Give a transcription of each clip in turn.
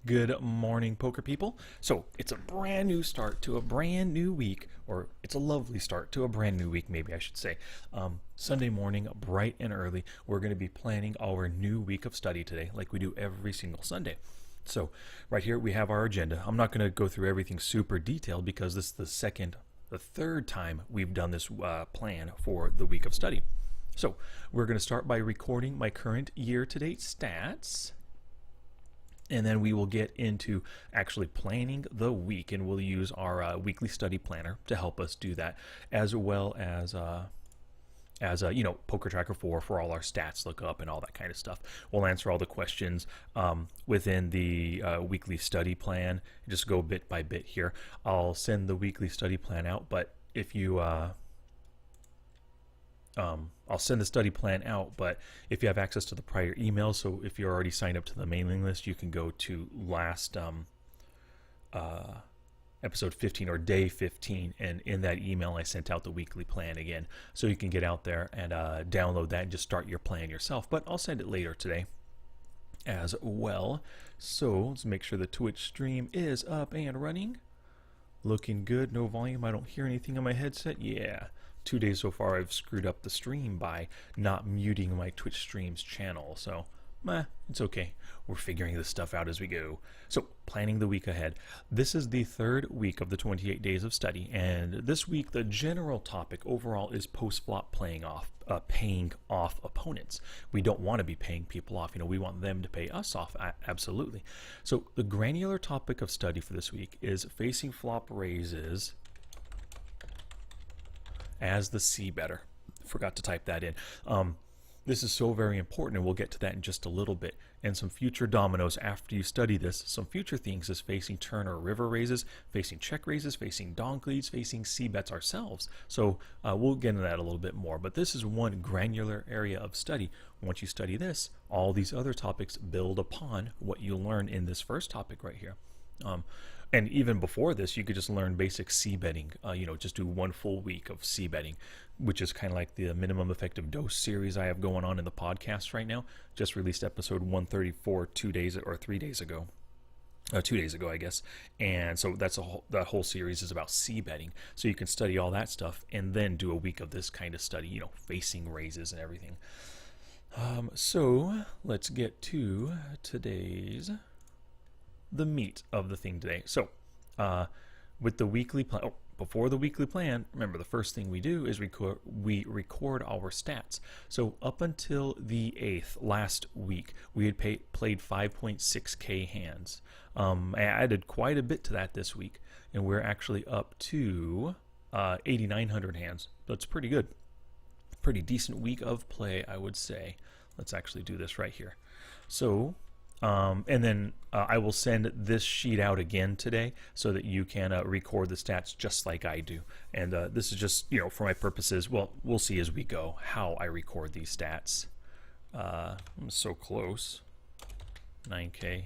Good morning, poker people. So it's a brand new start to a brand new week, or it's a lovely start to a brand new week, maybe I should say. Sunday morning, bright and early, we're going to be planning our new week of study today, like we do every single Sunday. So right here we have our agenda. I'm not going to go through everything super detailed because this is the third time we've done this plan for the week of study. So we're going to start by recording my current year-to-date stats. And then we will get into actually planning the week, and we'll use our weekly study planner to help us do that, as well as Poker Tracker 4 for all our stats lookup and all that kind of stuff. We'll answer all the questions within the weekly study plan. Just go bit by bit here. I'll send the weekly study plan out, but if you I'll send the study plan out, but if you have access to the prior emails, so if you're already signed up to the mailing list, you can go to last episode 15 or day 15, and in that email I sent out the weekly plan again, so you can get out there and download that and just start your plan yourself. But I'll send it later today as well. So let's make sure the Twitch stream is up and running. Looking good. No volume. I don't hear anything on my headset. Yeah. 2 days so far I've screwed up the stream by not muting my Twitch streams channel, so it's okay. We're figuring this stuff out as we go. So planning the week ahead. This is the third week of the 28 days of study, and this week the general topic overall is post-flop paying off opponents. We don't want to be paying people off. We want them to pay us off, absolutely. So the granular topic of study for this week is facing flop raises as the Cbettor. Forgot to type that in. This is so very important, and we'll get to that in just a little bit. And some future dominoes after you study this. Some future things is facing turn or river raises, facing check raises, facing donk leads, facing C-bets ourselves. So we'll get into that a little bit more. But this is one granular area of study. Once you study this, all these other topics build upon what you learn in this first topic right here. And even before this, you could just learn basic C-betting. Just do one full week of C-betting, which is kind of like the minimum effective dose series I have going on in the podcast right now. Just released episode 134 3 days ago. 2 days ago, I guess. And so that whole series is about C-betting. So you can study all that stuff and then do a week of this kind of study, facing raises and everything. So let's get to the meat of the thing today. So with the weekly plan, before the weekly plan, remember the first thing we do is we record our stats. So up until the 8th last week, we had played 5.6k hands. I added quite a bit to that this week, and we're actually up to 8,900 hands. That's pretty good. Pretty decent week of play, I would say. Let's actually do this right here. So and then I will send this sheet out again today so that you can record the stats just like I do. And this is just, for my purposes. Well, we'll see as we go how I record these stats. I'm so close. 9K.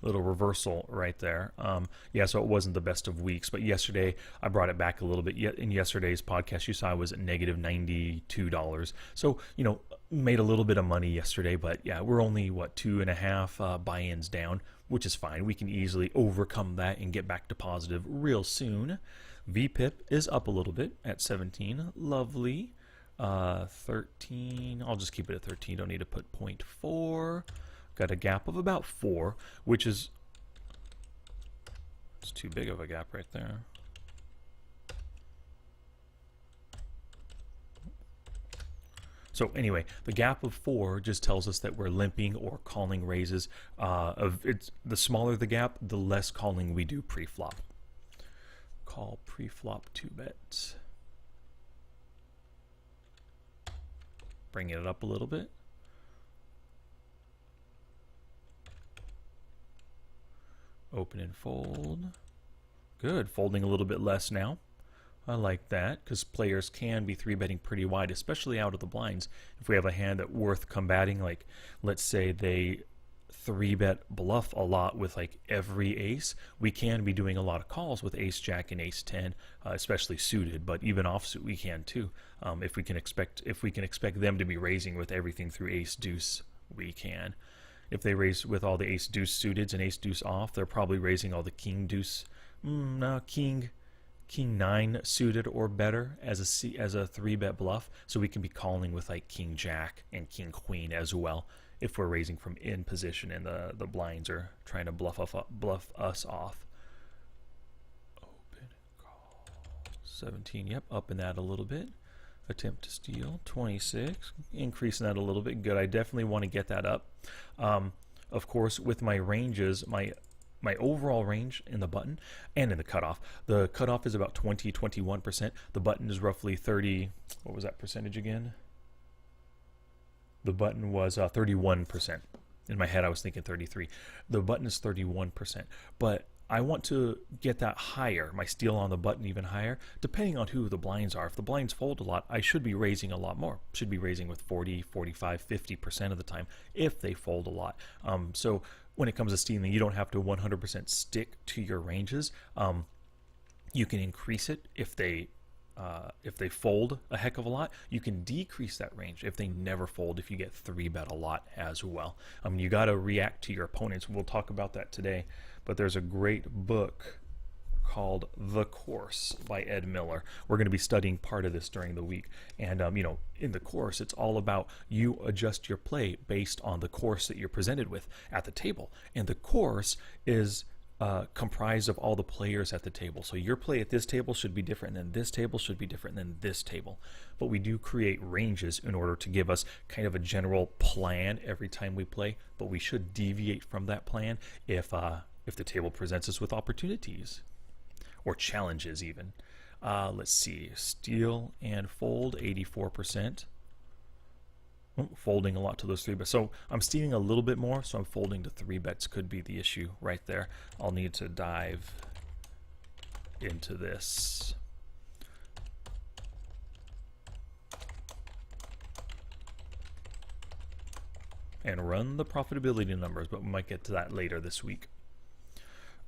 Little reversal right there. So it wasn't the best of weeks, but yesterday I brought it back a little bit. In yesterday's podcast, you saw I was at negative $92. So, made a little bit of money yesterday, but yeah, we're only, 2.5 buy-ins down, which is fine. We can easily overcome that and get back to positive real soon. VPIP is up a little bit at 17. Lovely. 13. I'll just keep it at 13. Don't need to put 0.4. Got a gap of about 4, which is it's too big of a gap right there. So anyway, the gap of 4 just tells us that we're limping or calling raises. The smaller the gap, the less calling we do pre-flop. Call pre-flop 2-bet. Bringing it up a little bit. Open and fold. Good. Folding a little bit less now. I like that because players can be 3-betting pretty wide, especially out of the blinds. If we have a hand that's worth combating, like let's say they 3-bet bluff a lot with like every ace, we can be doing a lot of calls with ace jack and ace 10, especially suited, but even offsuit we can too. If we can expect them to be raising with everything through ace deuce, we can. If they raise with all the ace deuce suited and ace deuce off, they're probably raising all the king deuce, no, king 9 suited or better as a 3-bet bluff. So we can be calling with like king jack and king queen as well if we're raising from in position and the blinds are trying to bluff us off. Open call 17. Yep, up in that a little bit. Attempt to steal 26, increasing that a little bit. Good. I definitely want to get that up. Of course, with my ranges, my overall range in the button and in the cutoff. The cutoff is about 21%. The button is roughly 30. What was that percentage again? The button was 31%. In my head, I was thinking 33. The button is 31%. But I want to get that higher, my steal on the button even higher, depending on who the blinds are. If the blinds fold a lot, I should be raising a lot more. Should be raising with 40, 45, 50% of the time if they fold a lot. So when it comes to stealing, you don't have to 100% stick to your ranges. You can increase it if they fold a heck of a lot. You can decrease that range if they never fold, if you get 3-bet a lot as well. You got to react to your opponents. We'll talk about that today, but there's a great book called The Course by Ed Miller. We're going to be studying part of this during the week. And, in the course, it's all about you adjust your play based on the course that you're presented with at the table. And the course is comprised of all the players at the table. So your play at this table should be different than this table, should be different than this table. But we do create ranges in order to give us kind of a general plan every time we play, but we should deviate from that plan if the table presents us with opportunities or challenges even. Let's see, steal and fold 84%. Folding a lot to those 3-bets. So I'm stealing a little bit more, so I'm folding to 3-bets could be the issue right there. I'll need to dive into this. And run the profitability numbers, but we might get to that later this week.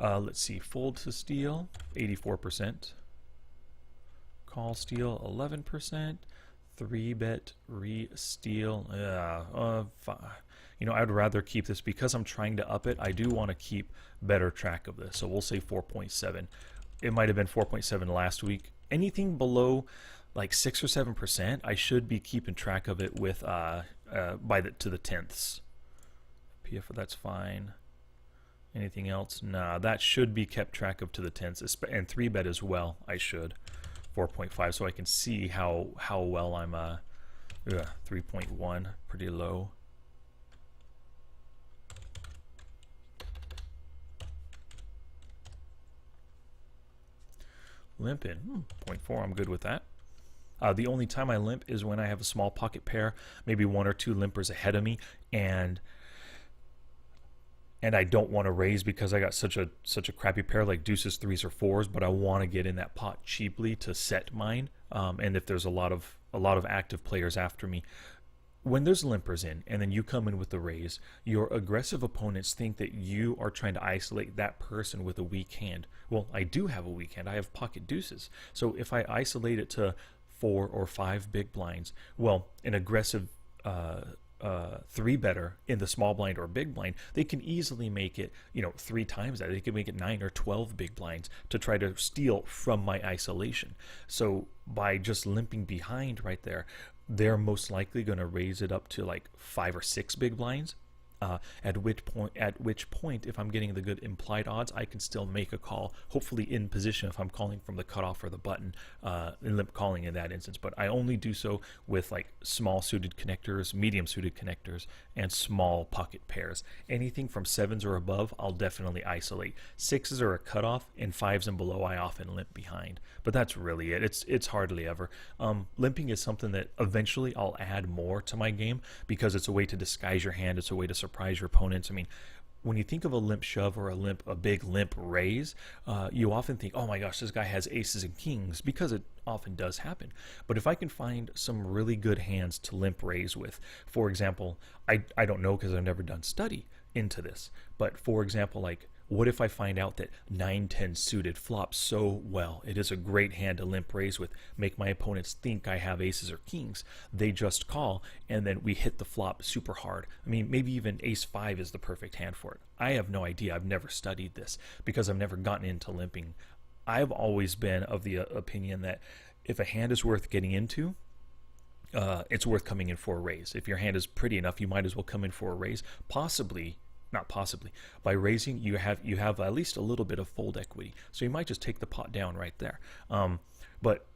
Let's see, fold to steal 84%. Call steal 11%. 3-bet re-steal. I'd rather keep this because I'm trying to up it. I do want to keep better track of this. So we'll say 4.7. It might have been 4.7 last week. Anything below like 6 or 7%, I should be keeping track of it with to the tenths. PF, that's fine. Anything else? Nah, that should be kept track of to the tenths, and 3-bet as well. I should. 4.5, so I can see how well I'm 3.1, pretty low. Limp in 0.4, I'm good with that. The only time I limp is when I have a small pocket pair, maybe 1 or 2 limpers ahead of me, and I don't want to raise because I got such a crappy pair like deuces, 3s, or 4s, but I want to get in that pot cheaply to set mine. And if there's a lot of active players after me, when there's limpers in and then you come in with the raise, your aggressive opponents think that you are trying to isolate that person with a weak hand. Well, I do have a weak hand. I have pocket deuces. So if I isolate it to 4 or 5 big blinds, well, an aggressive 3-better in the small blind or big blind, they can easily make it 3 times that. They can make it 9 or 12 big blinds to try to steal from my isolation. So by just limping behind right there, they're most likely going to raise it up to like 5 or 6 big blinds. At which point, if I'm getting the good implied odds, I can still make a call, hopefully in position if I'm calling from the cutoff or the button, and limp calling in that instance. But I only do so with like small suited connectors, medium suited connectors, and small pocket pairs. Anything from 7s or above, I'll definitely isolate. 6s are a cutoff, and 5s and below, I often limp behind. But that's really it. It's hardly ever. Limping is something that eventually I'll add more to my game because it's a way to disguise your hand. It's a way to surprise your opponents. I mean, when you think of a limp shove or a big limp raise, you often think, oh my gosh, this guy has aces and kings, because it often does happen. But if I can find some really good hands to limp raise with, for example, I don't know because I've never done study. into this. But for example, like, what if I find out that 9-10 suited flops so well? It is a great hand to limp raise with, make my opponents think I have aces or kings. They just call, and then we hit the flop super hard. I mean, maybe even ace 5 is the perfect hand for it. I have no idea. I've never studied this because I've never gotten into limping. I've always been of the opinion that if a hand is worth getting into, it's worth coming in for a raise. If your hand is pretty enough, you might as well come in for a raise. Not possibly. By raising, you have at least a little bit of fold equity. So you might just take the pot down right there. But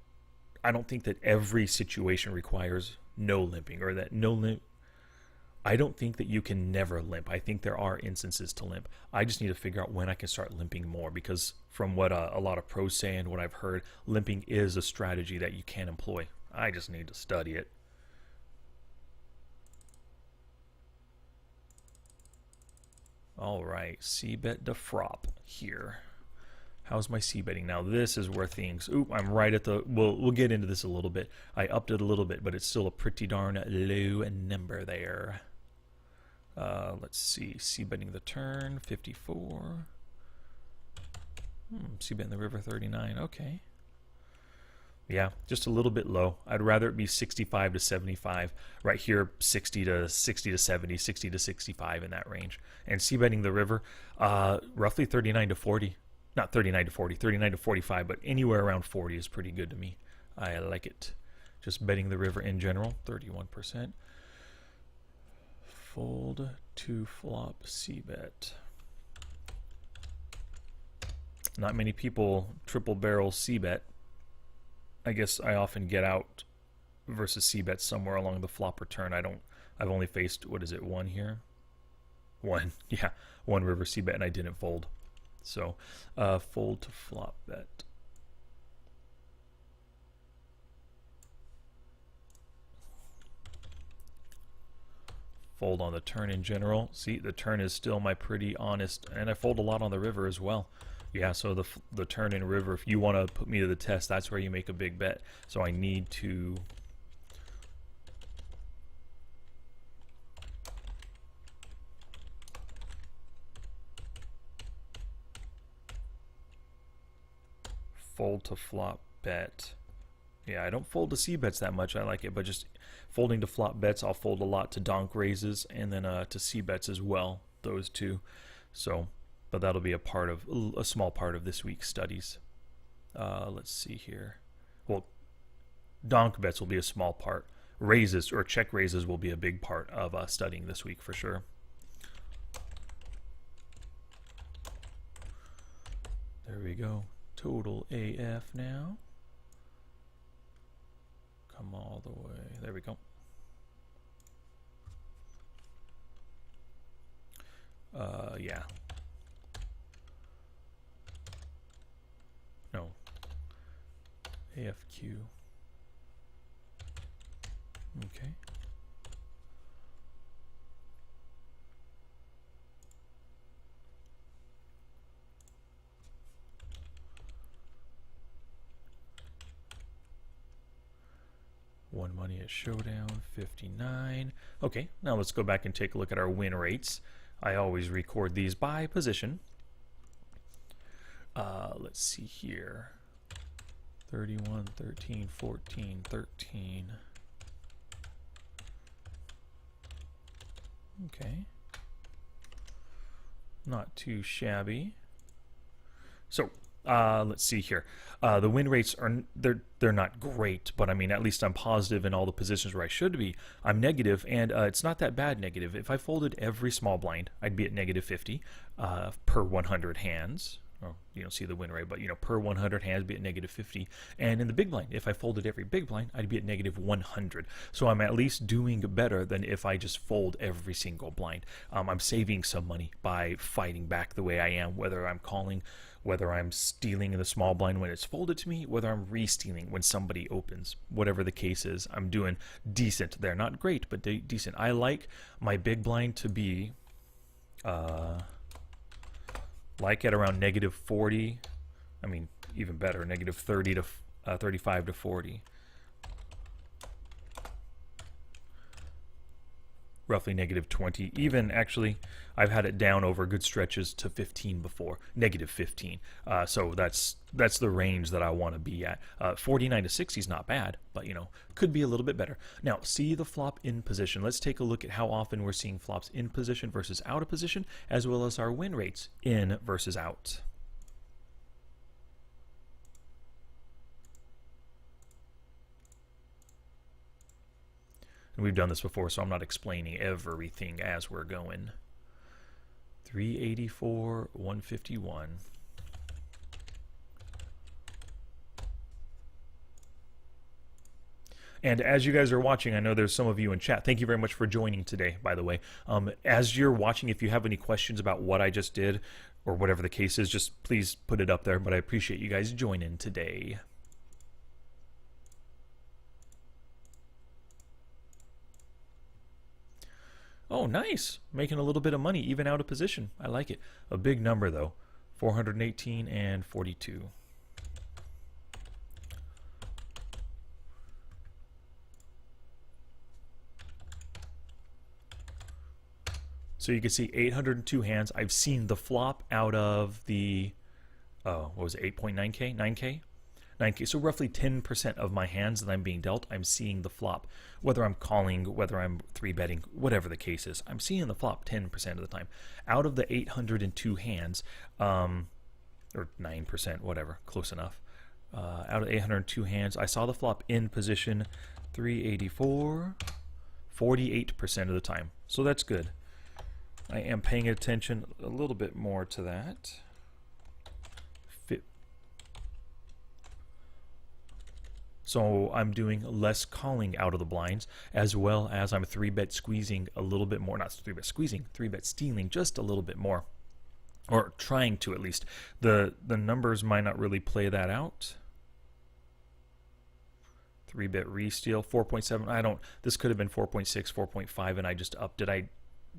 I don't think that every situation requires no limping, or that no limp. I don't think that you can never limp. I think there are instances to limp. I just need to figure out when I can start limping more, because from what a lot of pros say and what I've heard, limping is a strategy that you can employ. I just need to study it. All right, Cbet de frop here. How's my C-betting now? This is where things. Oop, I'm right at the. We'll get into this a little bit. I upped it a little bit, but it's still a pretty darn low number there. Let's see. C-betting the turn 54. C-betting the river 39. Okay. Yeah, just a little bit low. I'd rather it be 65 to 75. Right here, 60 to 70, 60 to 65 in that range. And C-betting the river, roughly 39 to 40. Not 39 to 40, 39 to 45, but anywhere around 40 is pretty good to me. I like it. Just betting the river in general, 31%. Fold to flop C-bet. Not many people triple barrel C-bet. I guess I often get out versus C-bet somewhere along the flop return. I've only faced, what is it, one here? One, yeah, one river C-bet, and I didn't fold. So, fold to flop bet. Fold on the turn in general. See, the turn is still my pretty honest, and I fold a lot on the river as well. Yeah, so the turn in river, if you want to put me to the test, that's where you make a big bet. So I need to fold to flop bet. Yeah, I don't fold to C-bets that much. I like it, but just folding to flop bets, I'll fold a lot to donk raises, and then to C-bets as well, those two. So, but that'll be a small part of this week's studies. Let's see here. Well, donk bets will be a small part. Raises or check raises will be a big part of studying this week for sure. There we go. Total AF now. Come all the way. There we go. Yeah. No. AFQ. Okay. One money at showdown, 59. Okay, now let's go back and take a look at our win rates. I always record these by position. Let's see here. 31, 13, 14, 13. Okay. Not too shabby. So, let's see here. The win rates are they're not great, but I mean, at least I'm positive in all the positions where I should be. I'm negative, and it's not that bad negative. If I folded every small blind, I'd be at negative 50 per 100 hands. Well, you don't see the win rate, but you know, per 100 hands, I'd be at negative 50. And in the big blind, if I folded every big blind, I'd be at negative 100. So I'm at least doing better than if I just fold every single blind. I'm saving some money by fighting back the way I am, whether I'm calling, whether I'm stealing in the small blind when it's folded to me, whether I'm re-stealing when somebody opens. Whatever the case is, I'm doing decent there. Not great, but decent. I like my big blind to be like at around negative 40. I mean, even better, negative 30 to 35 to 40. roughly negative 20. Even actually, I've had it down over good stretches to 15 before, negative 15. So that's the range that I want to be at. 49 to 60 is not bad, but could be a little bit better. Now, see the flop in position. Let's take a look at how often we're seeing flops in position versus out of position, as well as our win rates in versus out. And we've done this before, so I'm not explaining everything as we're going. 384, 151. And as you guys are watching, I know there's some of you in chat. Thank you very much for joining today, by the way. As you're watching, if you have any questions about what I just did, or whatever the case is, just please put it up there. But I appreciate you guys joining today. Oh, nice. Making a little bit of money, even out of position. I like it. A big number, though. 418 and 42. So you can see 802 hands. I've seen the flop out of the, what was it, 8.9K? 9K? 9K. So roughly 10% of my hands that I'm being dealt, I'm seeing the flop. Whether I'm calling, whether I'm 3-betting, whatever the case is, I'm seeing the flop 10% of the time. Out of the 802 hands, or 9%, whatever, close enough. Out of 802 hands, I saw the flop in position 384, 48% of the time. So that's good. I am paying attention a little bit more to that. So I'm doing less calling out of the blinds, as well as I'm 3-bet squeezing a little bit more. Not 3-bet squeezing, 3-bet stealing just a little bit more. Or trying to, at least. The numbers might not really play that out. 3-bet re-steal, 4.7. This could have been 4.6, 4.5, and I just upped it.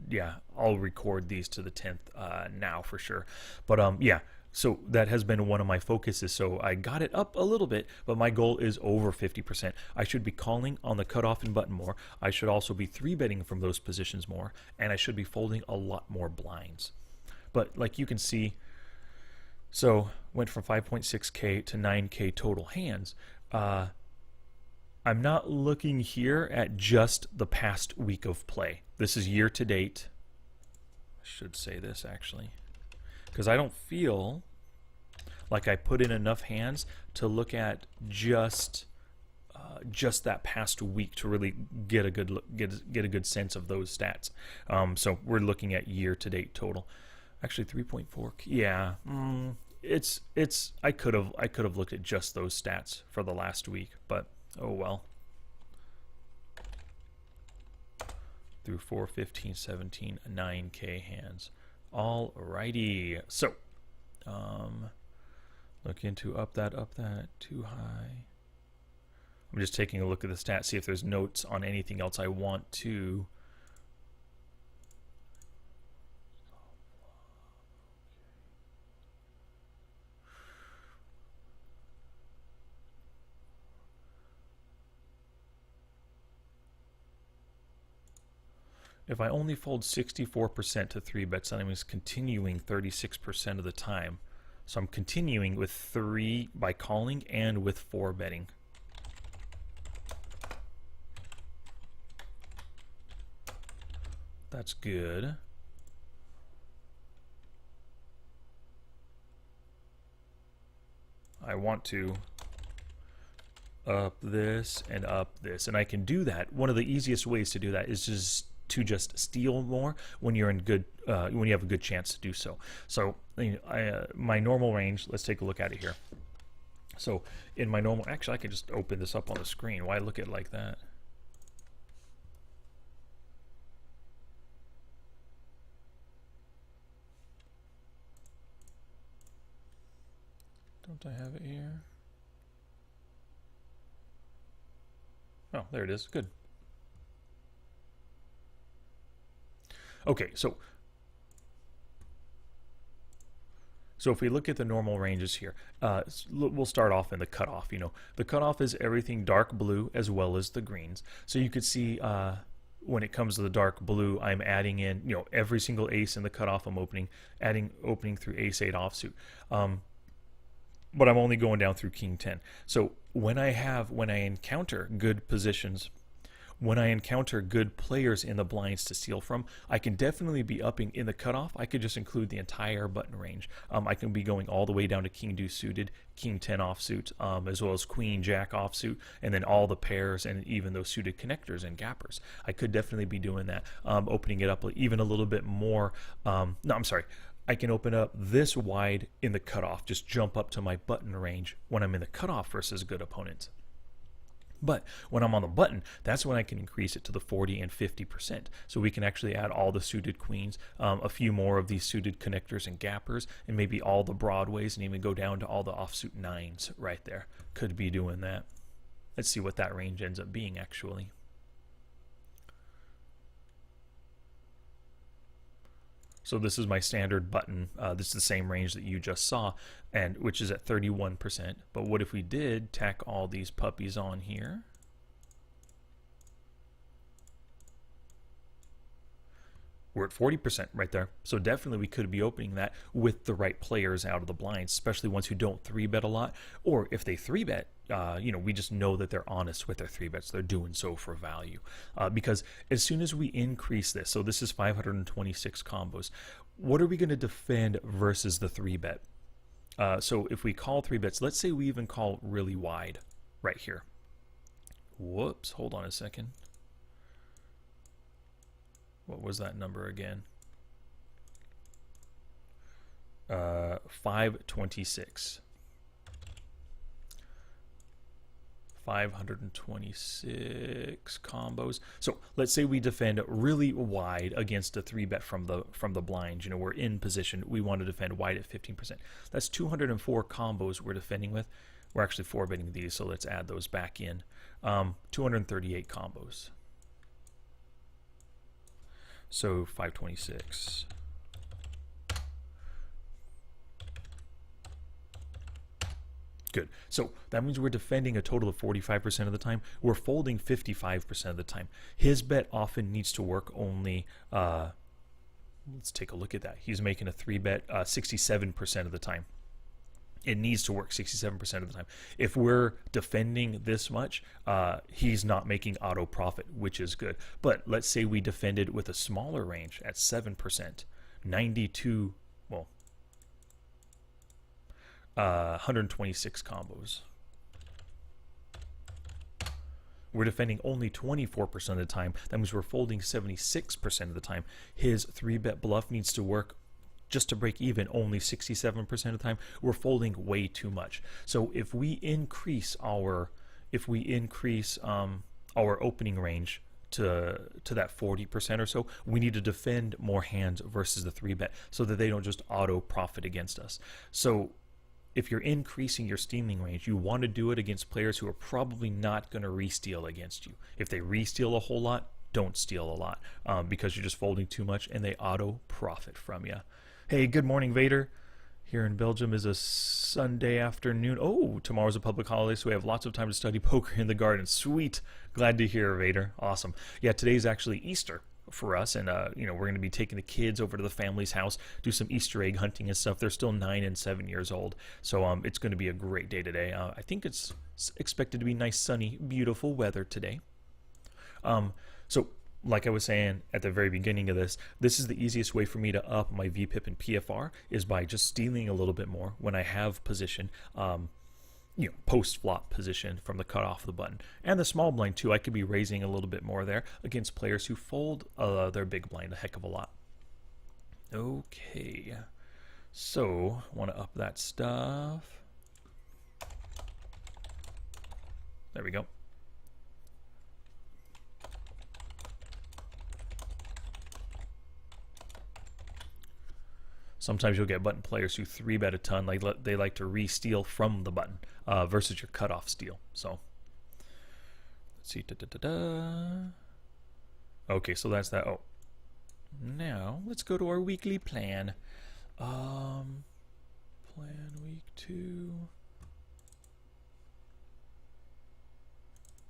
Yeah, I'll record these to the 10th now for sure. But yeah. So that has been one of my focuses. So I got it up a little bit, but my goal is over 50%. I should be calling on the cutoff and button more. I should also be 3-betting from those positions more, and I should be folding a lot more blinds. But like you can see, so went from 5.6K to 9K total hands. I'm not looking here at just the past week of play. This is year to date. I should say this actually, because I don't feel like I put in enough hands to look at just that past week to really get a good look, get a good sense of those stats. So we're looking at year-to-date total. Actually, 3.4. Yeah, it's. I could have looked at just those stats for the last week, but oh well. Through 4, 15, 17, 9K hands. Alrighty, so look into up that, too high. I'm just taking a look at the stats, see if there's notes on anything else I want to. If I only fold 64% to 3-bets, then I'm continuing 36% of the time. So I'm continuing with 3 by calling and with 4-betting. That's good. I want to up this and up this, and I can do that. One of the easiest ways to do that is just steal more when you're in good when you have a good chance to do so. So my normal range, let's take a look at it here. So in my normal, actually I could just open this up on the screen. Why look at it like that? Don't I have it here? Oh, there it is. Good. Okay, so if we look at the normal ranges here, we'll start off in the cutoff. The cutoff is everything dark blue as well as the greens. So you could see when it comes to the dark blue, I'm adding in, every single ace in the cutoff I'm opening, adding opening through ace 8 offsuit. But I'm only going down through king 10. So when I encounter good positions, when I encounter good players in the blinds to steal from, I can definitely be upping in the cutoff. I could just include the entire button range. I can be going all the way down to king deuce suited, king 10 offsuit, as well as queen jack offsuit, and then all the pairs and even those suited connectors and gappers. I could definitely be doing that, opening it up even a little bit more. No, I'm sorry. I can open up this wide in the cutoff, just jump up to my button range when I'm in the cutoff versus good opponents. But when I'm on the button, that's when I can increase it to the 40 and 50%. So we can actually add all the suited queens, a few more of these suited connectors and gappers, and maybe all the broadways, and even go down to all the offsuit nines right there. Could be doing that. Let's see what that range ends up being actually. So this is my standard button. This is the same range that you just saw, and which is at 31%. But what if we did tack all these puppies on here? We're at 40% right there. So definitely we could be opening that with the right players out of the blinds, especially ones who don't 3-bet a lot. Or if they 3-bet, we just know that they're honest with their 3-bets. They're doing so for value. Because as soon as we increase this, so this is 526 combos, what are we going to defend versus the 3-bet? So if we call 3-bets, let's say we even call really wide right here. Whoops, hold on a second. What was that number again? 526. 526 combos. So let's say we defend really wide against a 3-bet from the blind. We're in position. We want to defend wide at 15%. That's 204 combos we're defending with. We're actually 4-betting these, so let's add those back in. 238 combos. So 526. Good. So that means we're defending a total of 45% of the time. We're folding 55% of the time. His bet often needs to work only, let's take a look at that. He's making a 3-bet 67% of the time. It needs to work 67% of the time. If we're defending this much, he's not making auto profit, which is good. But let's say we defended with a smaller range at 7%, 92, well, 126 combos. We're defending only 24% of the time. That means we're folding 76% of the time. His 3-bet bluff needs to work just to break even only 67% of the time. We're folding way too much. So if we increase our opening range to that 40% or so, we need to defend more hands versus the 3-bet so that they don't just auto profit against us. So if you're increasing your stealing range, you want to do it against players who are probably not going to re-steal against you. If they re-steal a whole lot, don't steal a lot, because you're just folding too much and they auto profit from you. Hey, good morning, Vader. Here in Belgium is a Sunday afternoon. Oh, tomorrow's a public holiday, so we have lots of time to study poker in the garden. Sweet. Glad to hear, Vader. Awesome. Yeah, today's actually Easter for us, and we're going to be taking the kids over to the family's house, do some Easter egg hunting and stuff. They're still 9 and 7 years old, so it's going to be a great day today. I think it's expected to be nice, sunny, beautiful weather today. So like I was saying at the very beginning of this is the easiest way for me to up my VPIP and PFR is by just stealing a little bit more when I have position, post-flop position from the cutoff of the button. And the small blind too, I could be raising a little bit more there against players who fold their big blind a heck of a lot. Okay, so want to up that stuff. There we go. Sometimes you'll get button players who 3-bet a ton. They like to re-steal from the button versus your cutoff steal. So let's see. Okay, so that's that. Oh, now let's go to our weekly plan. Plan week 2.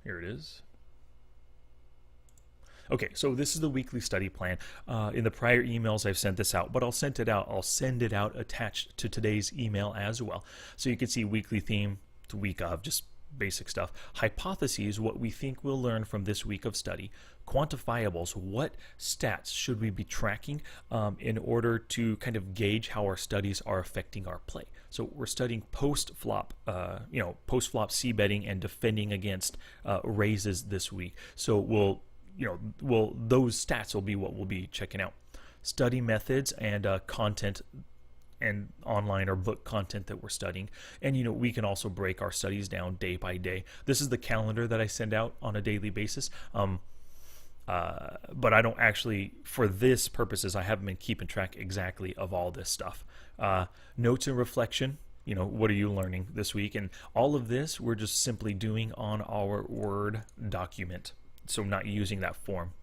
Here it is. Okay, so this is the weekly study plan. In the prior emails, I've sent this out, but I'll send it out. I'll send it out attached to today's email as well. So you can see weekly theme, the week of, just basic stuff. Hypotheses, what we think we'll learn from this week of study. Quantifiables, what stats should we be tracking in order to kind of gauge how our studies are affecting our play. So we're studying post-flop, post-flop c-betting and defending against raises this week. So those stats will be what we'll be checking out. Study methods and content and online or book content that we're studying. And we can also break our studies down day by day. This is the calendar that I send out on a daily basis. But I don't actually, for this purposes, I haven't been keeping track exactly of all this stuff. Notes and reflection, what are you learning this week? And all of this we're just simply doing on our Word document. So not using that form.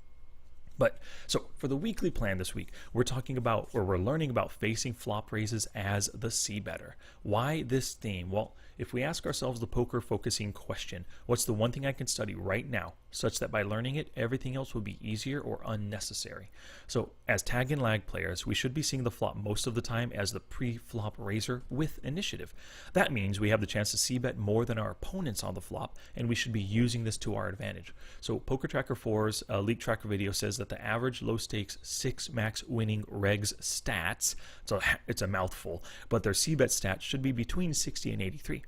But so for the weekly plan this week, we're learning about facing flop raises as the Cbettor. Why this theme? Well, if we ask ourselves the poker focusing question, what's the one thing I can study right now such that by learning it, everything else will be easier or unnecessary? So as tag and lag players, we should be seeing the flop most of the time as the pre-flop raiser with initiative. That means we have the chance to c-bet more than our opponents on the flop, and we should be using this to our advantage. So Poker Tracker 4's Leak Tracker video says that the average low stakes 6 max winning regs stats, so it's a mouthful, but their c-bet stats should be between 60 and 83.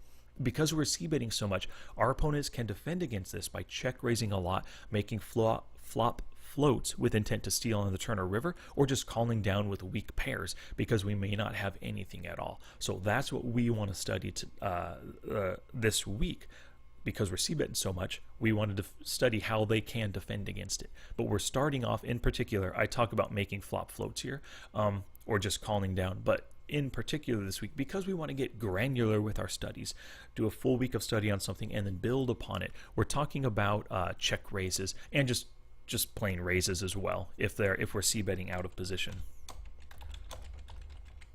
Because we're c-betting so much, our opponents can defend against this by check raising a lot, making flop floats with intent to steal on the turn or river, or just calling down with weak pairs because we may not have anything at all. So that's what we want to study this week. Because we're c-betting so much, we wanted to study how they can defend against it. But we're starting off, in particular, I talk about making flop floats here, or just calling down. But in particular this week, because we want to get granular with our studies, do a full week of study on something and then build upon it. We're talking about check raises and just plain raises as well. If we're c-betting out of position,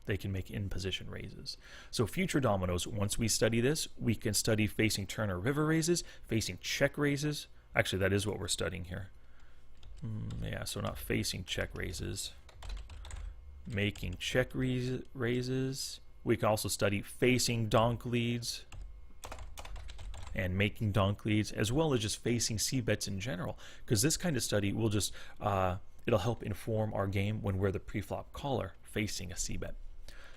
they can make in-position raises. So future dominoes, once we study this, we can study facing turn or river raises, facing check raises. Actually, that is what we're studying here. Yeah, so not facing check raises. Making check raises. We can also study facing donk leads and making donk leads, as well as just facing c-bets in general, because this kind of study will just it'll help inform our game when we're the pre-flop caller facing a c-bet.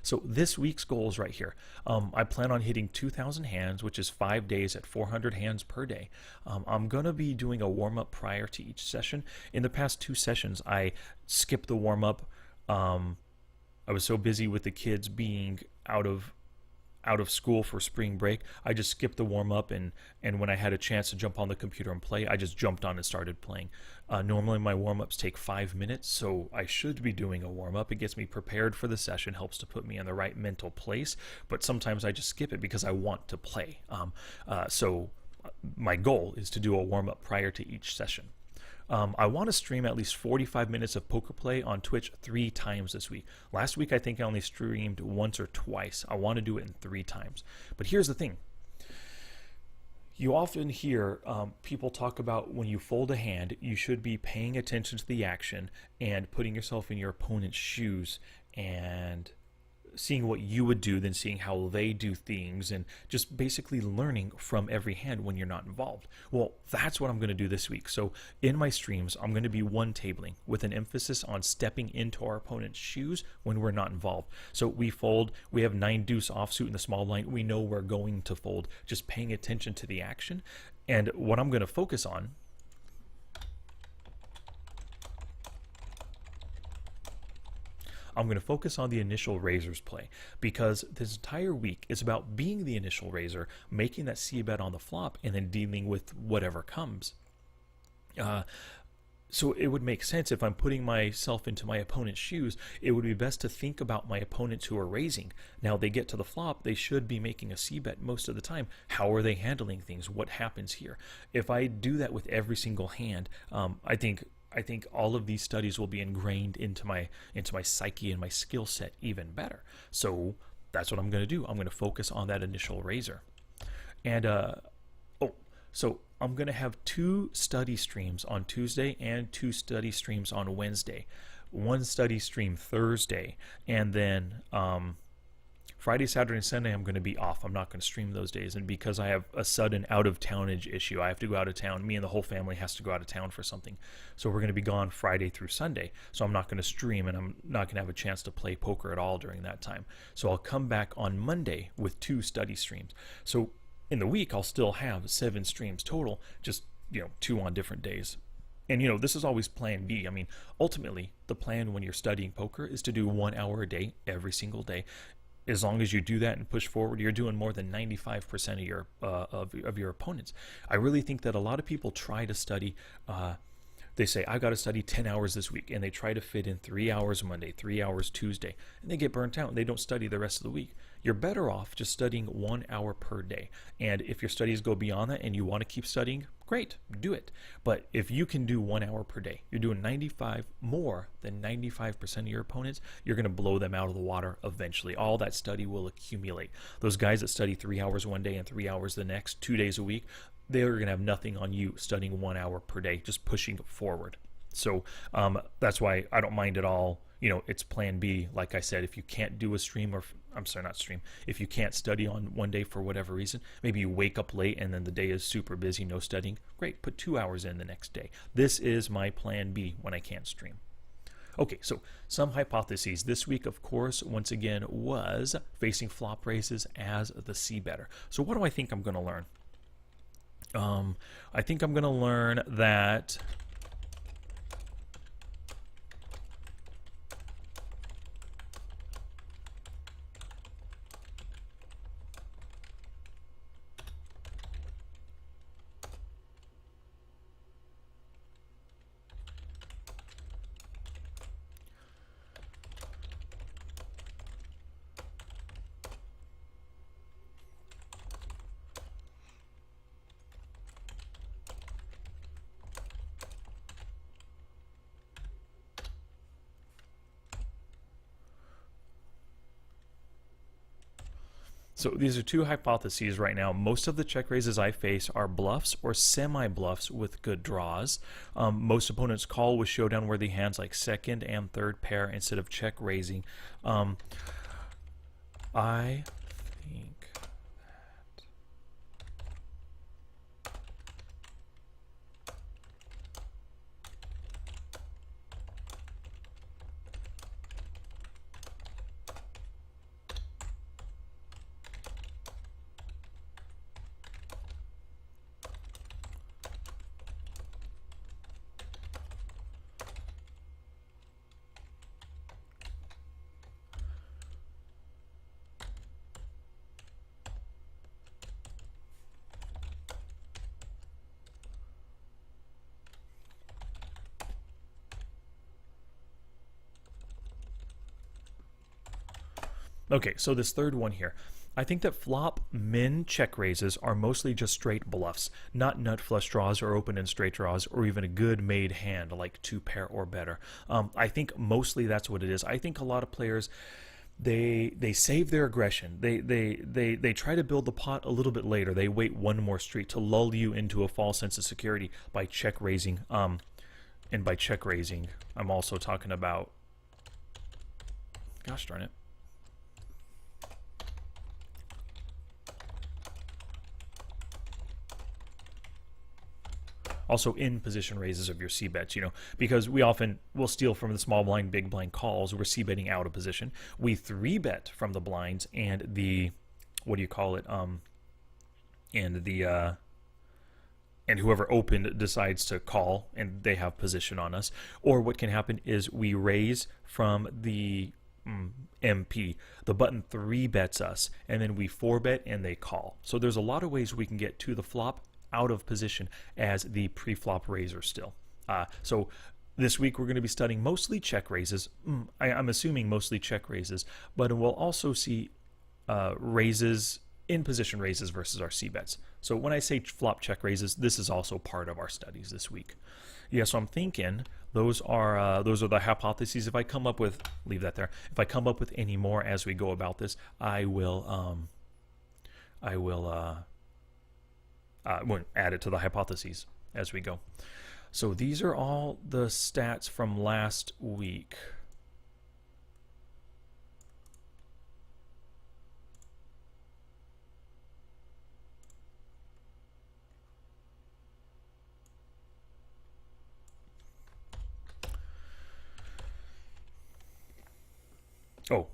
So this week's goal is right here. I plan on hitting 2,000 hands, which is 5 days at 400 hands per day. I'm going to be doing a warm-up prior to each session. In the past 2 sessions, I skipped the warm-up. I was so busy with the kids being out of school for spring break, I just skipped the warm-up, and when I had a chance to jump on the computer and play, I just jumped on and started playing. Normally my warm-ups take 5 minutes, so I should be doing a warm-up. It gets me prepared for the session, helps to put me in the right mental place, but sometimes I just skip it because I want to play. So my goal is to do a warm-up prior to each session. I want to stream at least 45 minutes of poker play on Twitch 3 times this week. Last week I think I only streamed once or twice. I want to do it in 3 times. But here's the thing. You often hear people talk about when you fold a hand, you should be paying attention to the action and putting yourself in your opponent's shoes and seeing what you would do, then seeing how they do things, and just basically learning from every hand when you're not involved. Well, that's what I'm going to do this week. So in my streams, I'm going to be one-tabling with an emphasis on stepping into our opponent's shoes when we're not involved. So we fold, we have 9 deuce offsuit in the small blind. We know we're going to fold, just paying attention to the action. And what I'm going to focus on the initial raiser's play, because this entire week is about being the initial raiser, making that c-bet on the flop, and then dealing with whatever comes. So it would make sense if I'm putting myself into my opponent's shoes, it would be best to think about my opponents who are raising. Now they get to the flop, they should be making a c-bet most of the time. How are they handling things? What happens here? If I do that with every single hand, I think all of these studies will be ingrained into my psyche and my skill set even better. So that's what I'm going to do. I'm going to focus on that initial raiser. And so I'm going to have 2 study streams on Tuesday and 2 study streams on Wednesday. One study stream Thursday, and then Friday, Saturday, and Sunday I'm going to be off. I'm not going to stream those days, and because I have a sudden out-of-townage issue, I have to go out of town. Me and the whole family has to go out of town for something, so we're going to be gone Friday through Sunday. So I'm not going to stream, and I'm not going to have a chance to play poker at all during that time. So I'll come back on Monday with 2 study streams. So in the week I'll still have 7 streams total, just 2 on different days. And this is always plan B. I mean, ultimately the plan when you're studying poker is to do 1 hour a day every single day. As long as you do that and push forward, you're doing more than 95% of your opponents. I really think that a lot of people try to study. They say, I've got to study 10 hours this week, and they try to fit in 3 hours Monday, 3 hours Tuesday, and they get burnt out and they don't study the rest of the week. You're better off just studying 1 hour per day. And if your studies go beyond that and you want to keep studying, great, do it. But if you can do 1 hour per day, you're doing more than 95% of your opponents, you're going to blow them out of the water eventually. All that study will accumulate. Those guys that study 3 hours one day and 3 hours the next, 2 days a week, they're going to have nothing on you studying 1 hour per day, just pushing forward. So that's why I don't mind at all. It's plan B. Like I said, if you can't do a stream, or I'm sorry, not stream, if you can't study on one day for whatever reason, maybe you wake up late and then the day is super busy, no studying, great, put 2 hours in the next day. This is my plan B when I can't stream. Okay, so some hypotheses. This week, of course, once again, was facing flop raises as the Cbettor. So what do I think I'm going to learn? I think I'm going to learn that so these are 2 hypotheses right now. Most of the check raises I face are bluffs or semi-bluffs with good draws. Most opponents call with showdown-worthy hands like second and third pair instead of check raising. I think okay, so this third one here. I think that flop min check raises are mostly just straight bluffs, not nut flush draws or open and straight draws or even a good made hand like 2 pair or better. I think mostly that's what it is. I think a lot of players, they save their aggression. They try to build the pot a little bit later. They wait one more street to lull you into a false sense of security by check raising. And by check raising, I'm also talking about, gosh darn it. Also in position raises of your C-bets, because we often will steal from the small blind, big blind calls. We're C-betting out of position. We 3-bet from the blinds and the, what do you call it? And the, and whoever opened decides to call and they have position on us. Or what can happen is we raise from the MP. The button 3-bets us and then we 4-bet and they call. So there's a lot of ways we can get to the flop out of position as the pre-flop raiser still. So this week we're going to be studying mostly check raises. I'm assuming mostly check raises, but we'll also see raises, in position raises versus our C-bets. So when I say flop check raises, this is also part of our studies this week. Yeah, so I'm thinking those are the hypotheses. If I come up with, leave that there. If I come up with any more as we go about this, I will We'll add it to the hypotheses as we go. So these are all the stats from last week. Oh,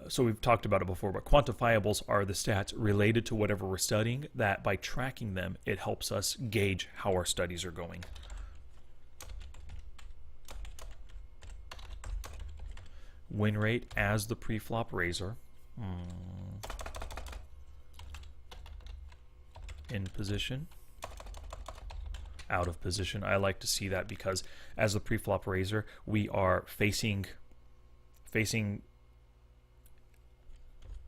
so we've talked about it before, but quantifiables are the stats related to whatever we're studying that by tracking them, it helps us gauge how our studies are going. Win rate as the pre-flop raiser. In position. Out of position. I like to see that because as the pre-flop raiser, we are facing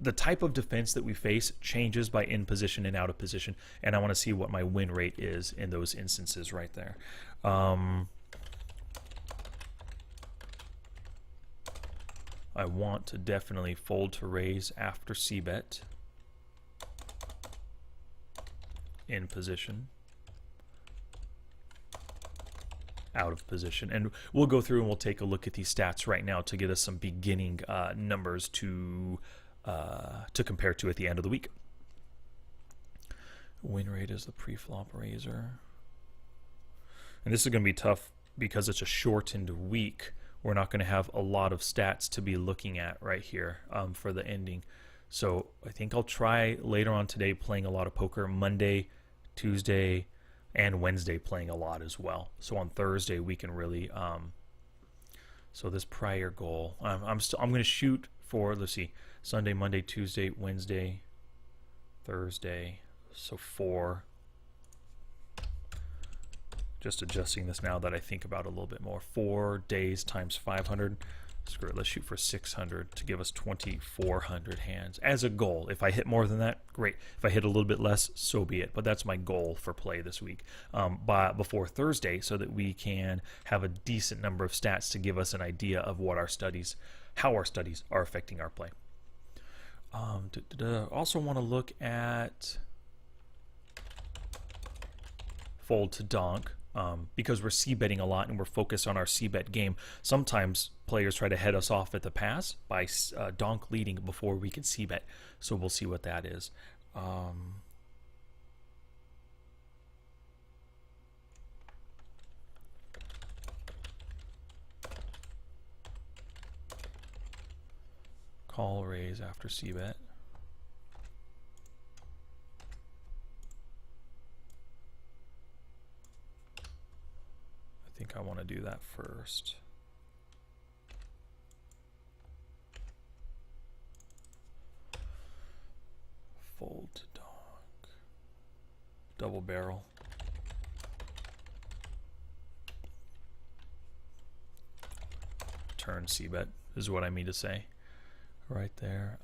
the type of defense that we face changes by in position and out of position, and I want to see what my win rate is in those instances right there. I want to definitely fold to raise after Cbet in position, out of position, and we'll go through and we'll take a look at these stats right now to get us some beginning numbers to compare to at the end of the week. Win rate is the pre-flop raiser, and this is going to be tough because it's a shortened week. We're not going to have a lot of stats to be looking at right here for the ending. So I think I'll try later on today playing a lot of poker. Monday, Tuesday, and Wednesday playing a lot as well. So on Thursday we can really so this prior goal, I'm going to shoot for, let's see, Sunday, Monday, Tuesday, Wednesday, Thursday, so 4. Just adjusting this now that I think about it a little bit more. 4 days times 500. Screw it, let's shoot for 600 to give us 2,400 hands as a goal. If I hit more than that, great. If I hit a little bit less, so be it. But that's my goal for play this week before Thursday, so that we can have a decent number of stats to give us an idea of what our studies, how our studies are affecting our play. Also want to look at fold to donk. Because we're c-betting a lot and we're focused on our c-bet game, sometimes players try to head us off at the pass by donk leading before we can c-bet. So we'll see what that is. Call raise after c-bet. I think I want to do that first. Fold to donk. Double barrel. Turn c-bet is what I mean to say right there.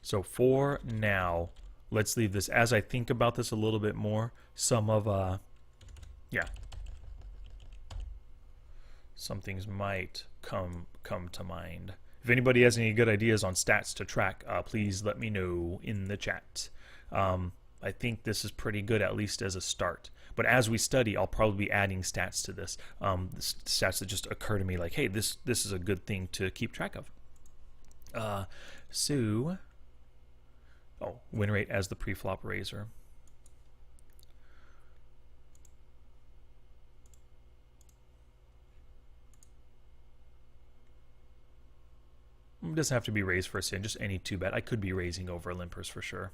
So for now, let's leave this. As I think about this a little bit more, some things might come to mind. If anybody has any good ideas on stats to track, please let me know in the chat. I think this is pretty good, at least as a start. But as we study, I'll probably be adding stats to this. Stats that just occur to me like, hey, this is a good thing to keep track of. Win rate as the pre-flop raiser. It doesn't have to be raised for a sin, just any 2-bet. I could be raising over limpers for sure.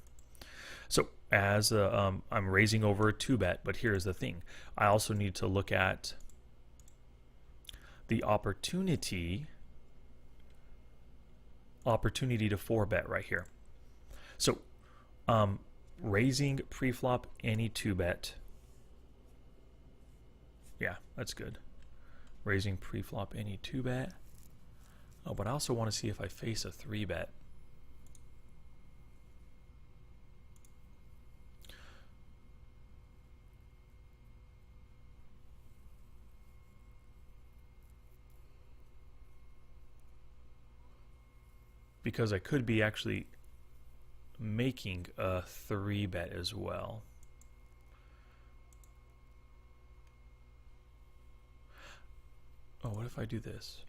So as I'm raising over a 2-bet, but here's the thing. I also need to look at the opportunity to 4-bet right here. So raising pre-flop any 2-bet. Yeah, that's good. Raising pre-flop any 2-bet. Oh, but I also want to see if I face a 3-bet. Because I could be actually making a 3-bet as well. Oh, what if I do this?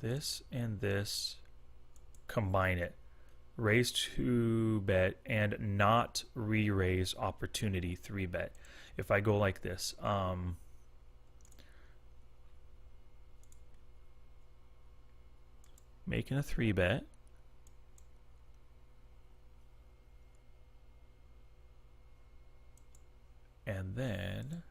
This and this, combine it. Raise 2-bet and not re-raise opportunity 3-bet. If I go like this, making a 3-bet. And then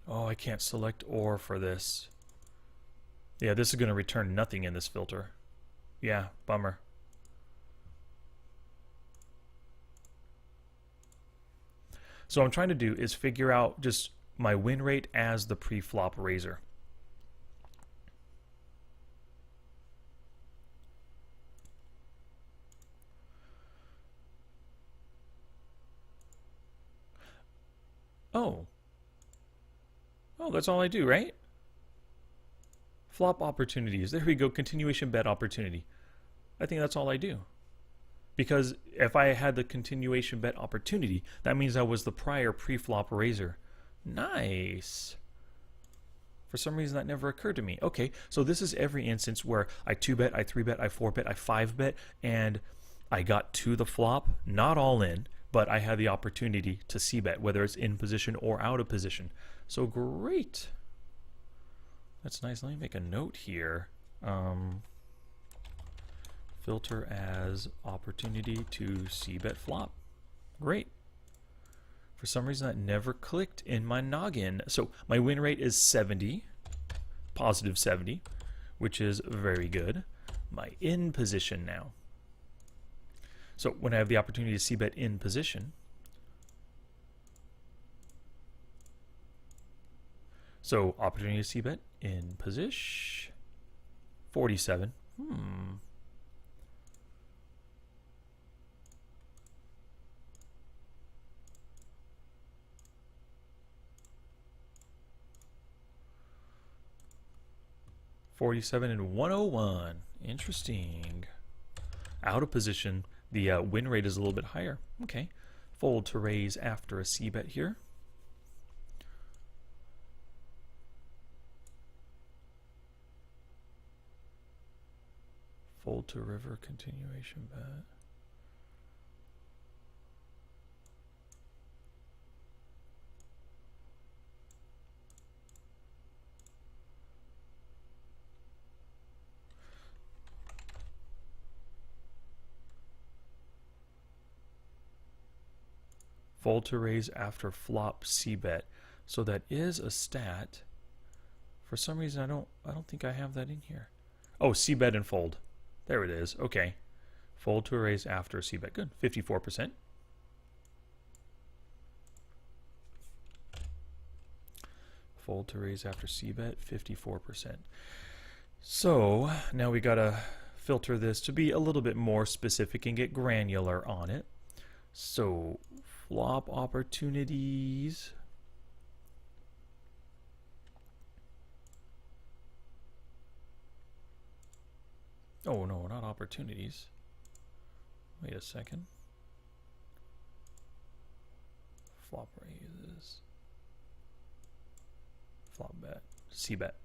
oh, I can't select OR for this. Yeah, this is going to return nothing in this filter. Yeah, bummer. So what I'm trying to do is figure out just my win rate as the pre-flop raiser. Oh. Oh, that's all I do, right? Flop opportunities. There we go. Continuation bet opportunity. I think that's all I do. Because if I had the continuation bet opportunity, that means I was the prior pre-flop raiser. Nice. For some reason that never occurred to me. Okay, so this is every instance where I 2-bet, I 3-bet, I 4-bet, I 5-bet, and I got to the flop, not all in, but I had the opportunity to c-bet, whether it's in position or out of position. So great. That's nice. Let me make a note here. Filter as opportunity to c-bet flop. Great. For some reason that never clicked in my noggin. So my win rate is 70, positive 70, which is very good. My in position now. So when I have the opportunity to c-bet in position, so opportunity to c-bet in position, 47. 47 and 101. Interesting. Out of position, the win rate is a little bit higher. Okay. Fold to raise after a c-bet here. Fold to river, continuation bet. Fold to raise after flop c-bet. So that is a stat. For some reason I don't think I have that in here. Oh, c-bet and fold. There it is. Okay. Fold to raise after c-bet. Good. 54%. Fold to raise after c-bet, 54%. So now we gotta filter this to be a little bit more specific and get granular on it. So flop opportunities. Oh no, not opportunities. Wait a second. Flop raises. Flop bet. C-bet.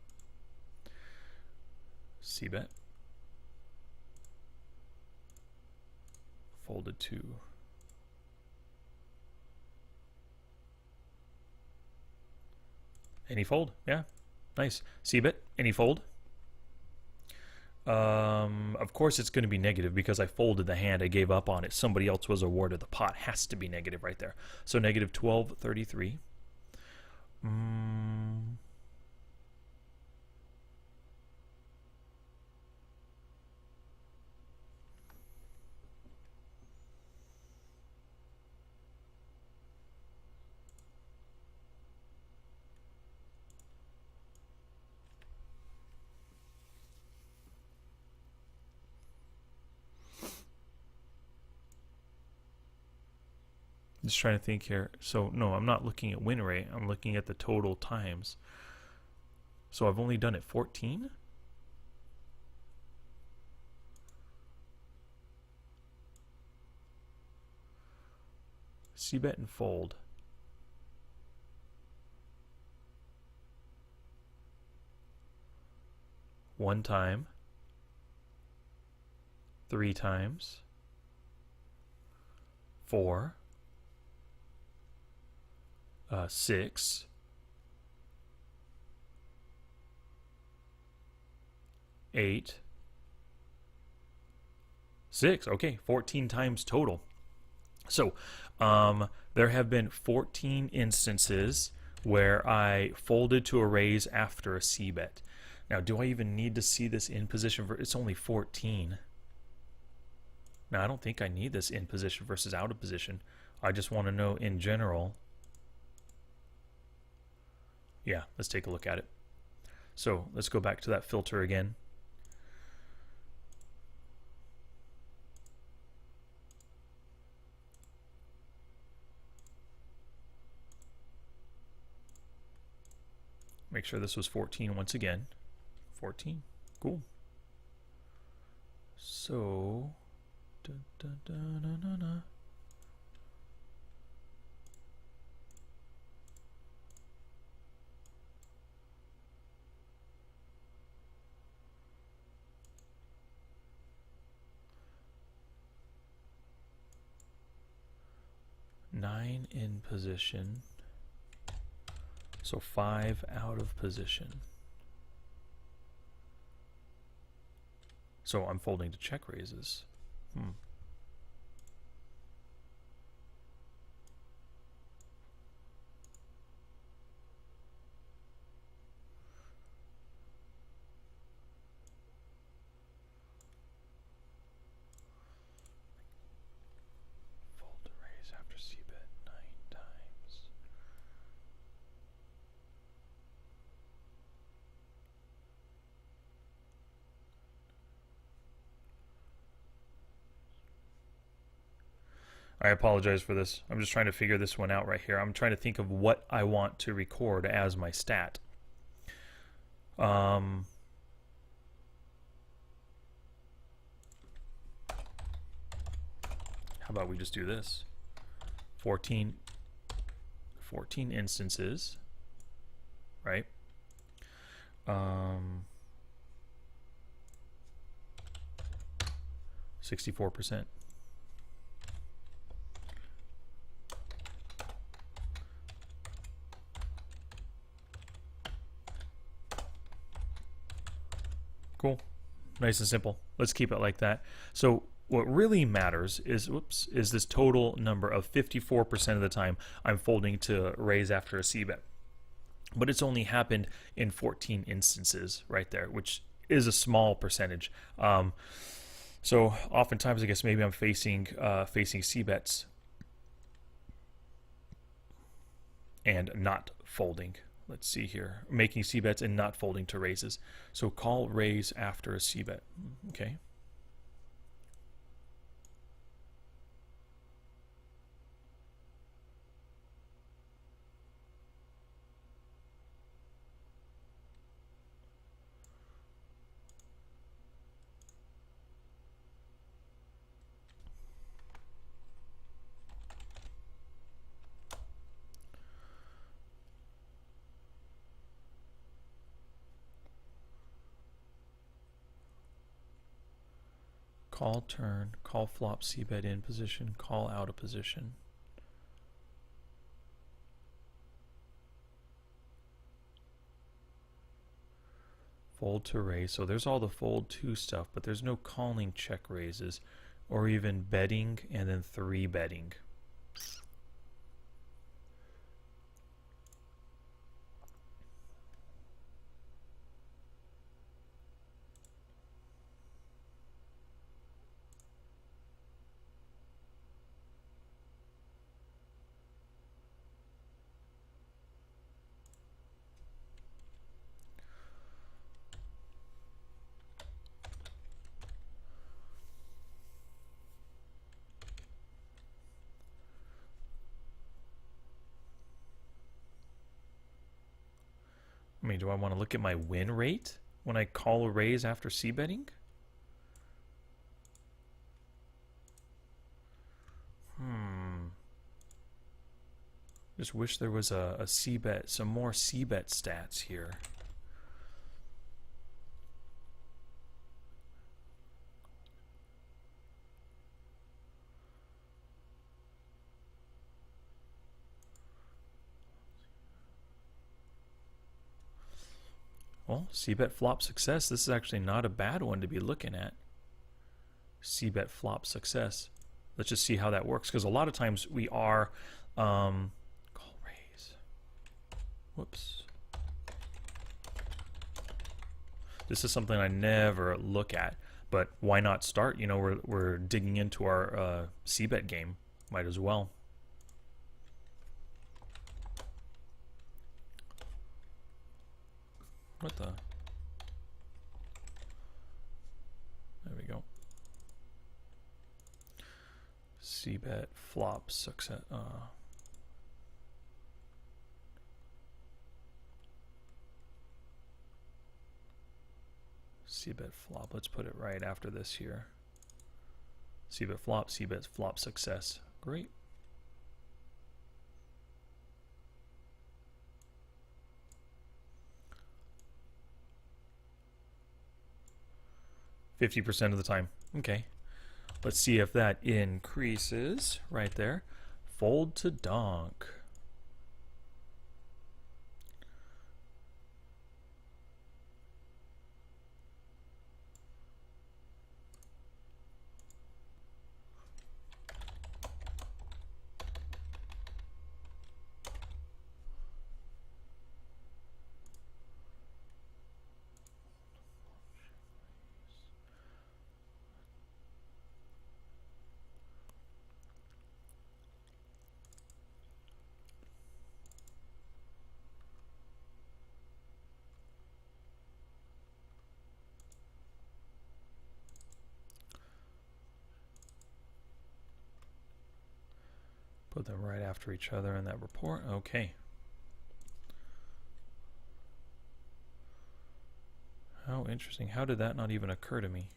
C-bet. Folded to. Any fold? Yeah. Nice. C-bet. Any fold? Of course it's going to be negative because I folded the hand. I gave up on it. Somebody else was awarded the pot. Has to be negative right there. So negative 1233. Just trying to think here. So no, I'm not looking at win rate. I'm looking at the total times. So I've only done it 14? Cbet and fold. One time. 3 times. 4. 6. 8. 6. Okay, 14 times total. So there have been 14 instances where I folded to a raise after a c-bet. Now, do I even need to see this in position? It's only 14. Now, I don't think I need this in position versus out of position. I just want to know in general. Yeah, let's take a look at it. So let's go back to that filter again. Make sure this was 14 once again. 14. Cool. So, da, da, da, da, da, da. Nine in position. So 5 out of position. So I'm folding to check raises. Fold to raise after c-bet 9 times. I apologize for this. I'm just trying to figure this one out right here. I'm trying to think of what I want to record as my stat. How about we just do this? 14 instances, right? 64%. Cool. Nice and simple. Let's keep it like that. So what really matters is, is this total number of 54% of the time I'm folding to raise after a c-bet. But it's only happened in 14 instances right there, which is a small percentage. So oftentimes, I guess maybe I'm facing c-bets and not folding. Let's see here. Making c-bets and not folding to raises. So call raise after a c-bet. Okay. Call turn, call flop c-bet in position, call out of position. Fold to raise. So there's all the fold to stuff, but there's no calling check raises or even betting and then 3 betting. mean, do I want to look at my win rate when I call a raise after c-betting? Just wish there was a c-bet, some more c-bet stats here. Well, c-bet flop success. This is actually not a bad one to be looking at. C-bet flop success. Let's just see how that works, because a lot of times we are call raise. Whoops. This is something I never look at, but why not start? You know, we're digging into our c-bet game. Might as well. What the? There we go. C-bet flop success. C-bet flop. Let's put it right after this here. C-bet flop, C-bet flop success. Great. %50 of the time. Okay. Let's see if that increases right there. Fold to donk. Put them right after each other in that report. Okay. How interesting. How did that not even occur to me?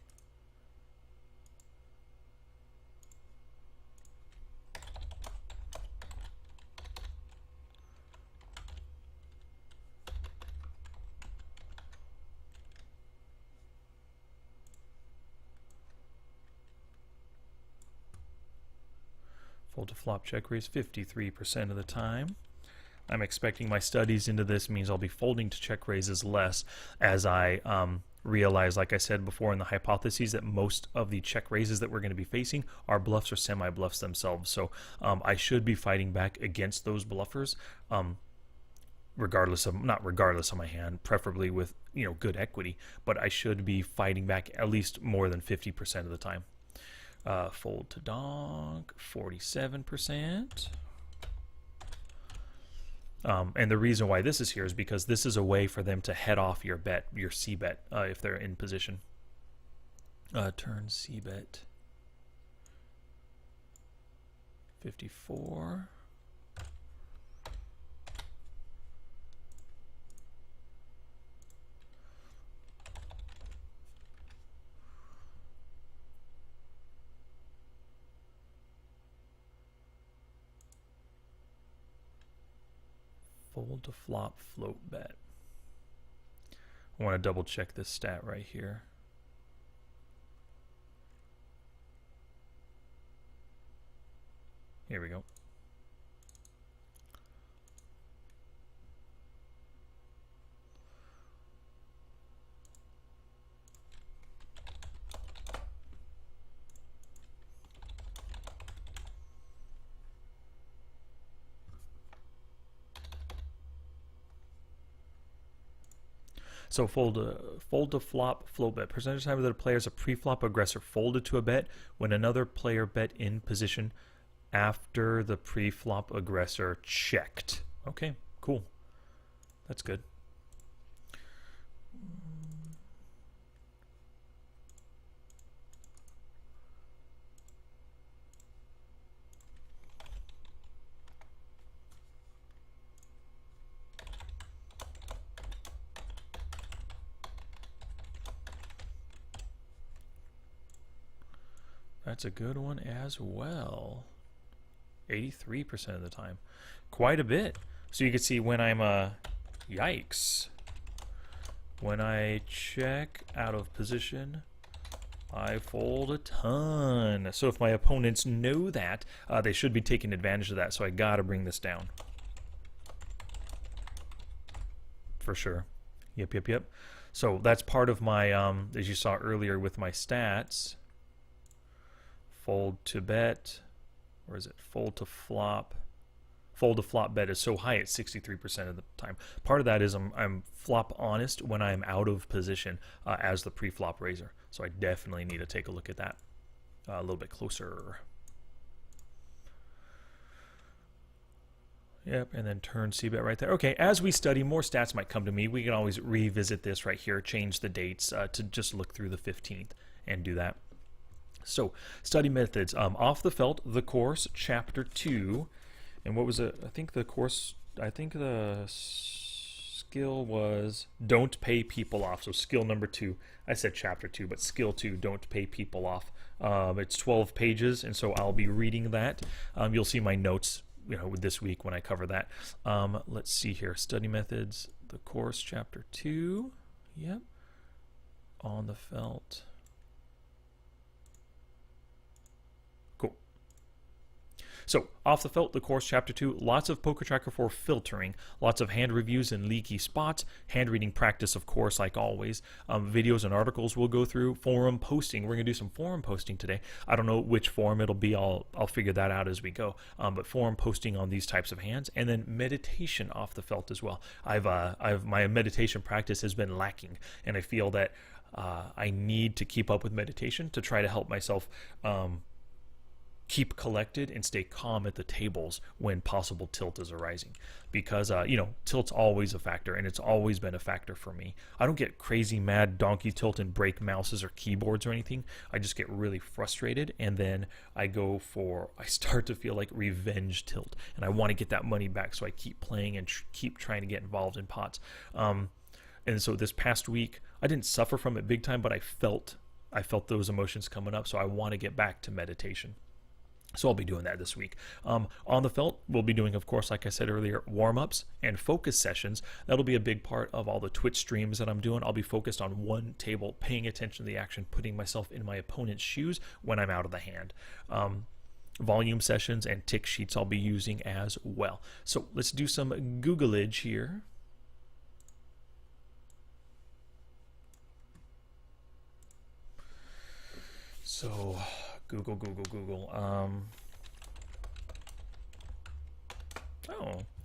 Fold to flop check raise 53% of the time. I'm expecting my studies into this means I'll be folding to check raises less as I realize, like I said before in the hypotheses, that most of the check raises that we're going to be facing are bluffs or semi-bluffs themselves. So I should be fighting back against those bluffers, not regardless of my hand, preferably with good equity, but I should be fighting back at least more than 50% of the time. Fold to donk, 47%. And the reason why this is here is because this is a way for them to head off your bet, your c-bet, if they're in position. Turn c-bet 54. Fold to flop float bet. I want to double check this stat right here. Here we go. So fold to flop float bet. Percentage of time that a player is a pre-flop aggressor folded to a bet when another player bet in position after the pre-flop aggressor checked. Okay, cool. That's good. That's a good one as well. 83% of the time. Quite a bit. So you can see when I'm, yikes. When I check out of position, I fold a ton. So if my opponents know that, they should be taking advantage of that. So I gotta bring this down. For sure. Yep. So that's part of my, as you saw earlier with my stats, fold to bet, or is it fold to flop? Fold to flop bet is so high at 63% of the time. Part of that is I'm flop honest when I'm out of position as the pre-flop raiser. So I definitely need to take a look at that a little bit closer. Yep, and then turn Cbet right there. Okay, as we study, more stats might come to me. We can always revisit this right here, change the dates to just look through the 15th and do that. So, study methods. Off the felt, the course, chapter 2. And what was it? I think the skill was don't pay people off. So skill number 2. I said chapter 2, but skill 2, don't pay people off. It's 12 pages, and so I'll be reading that. You'll see my notes, this week when I cover that. Let's see here. Study methods, the course, chapter 2. Yep. On the felt. Cool. So, off the felt, the course, chapter 2, lots of Poker Tracker 4 filtering, lots of hand reviews and leaky spots, hand reading practice, of course, like always, videos and articles we'll go through, forum posting. We're going to do some forum posting today. I don't know which forum it'll be. I'll figure that out as we go. But forum posting on these types of hands, and then meditation off the felt as well. My meditation practice has been lacking, and I feel that I need to keep up with meditation to try to help myself keep collected and stay calm at the tables when possible tilt is arising, because tilt's always a factor, and it's always been a factor for me. I don't get crazy mad donkey tilt and break mouses or keyboards or anything. I just get really frustrated, and then I start to feel like revenge tilt, and I want to get that money back, so I keep playing and keep trying to get involved in pots. And so this past week I didn't suffer from it big time, but I felt those emotions coming up, so I want to get back to meditation. So I'll be doing that this week. On the felt, we'll be doing, of course, like I said earlier, warm-ups and focus sessions. That'll be a big part of all the Twitch streams that I'm doing. I'll be focused on one table, paying attention to the action, putting myself in my opponent's shoes when I'm out of the hand. Volume sessions and tick sheets I'll be using as well. So let's do some Googleage here. So Google.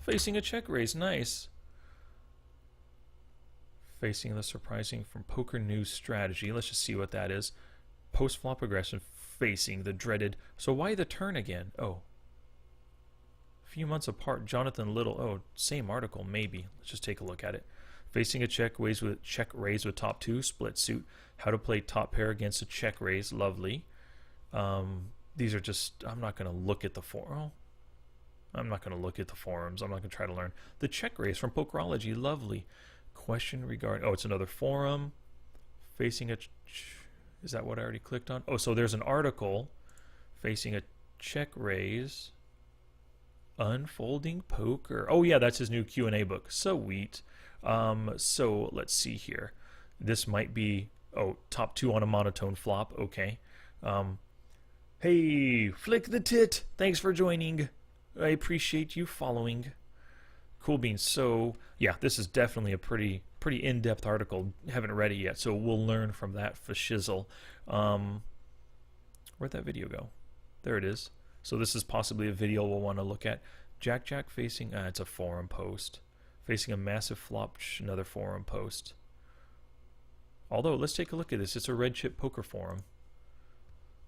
Facing a check raise, nice. Facing the surprising from Poker News strategy. Let's just see what that is. Post flop aggression, facing the dreaded. So why the turn again? Oh, a few months apart. Jonathan Little. Oh, same article maybe. Let's just take a look at it. Facing a check raise with top 2, split suit. How to play top pair against a check raise, lovely. These are just, I'm not going to look at the forum. I'm not going to look at the forums. I'm not going to try to learn. The check raise from Pokerology, lovely. Question regarding, it's another forum. Facing a, is that what I already clicked on? Oh, so there's an article. Facing a check raise. Unfolding Poker. Oh yeah, that's his new Q&A book. Sweet. So let's see here. This might be, top 2 on a monotone flop. Okay. Hey, Flick the Tit. Thanks for joining. I appreciate you following. Cool beans. So yeah, this is definitely a pretty in-depth article. Haven't read it yet, so we'll learn from that for shizzle. Where'd that video go? There it is. So this is possibly a video we'll want to look at. Jack facing, it's a forum post. Facing a massive flop, another forum post. Although, let's take a look at this. It's a red chip poker forum.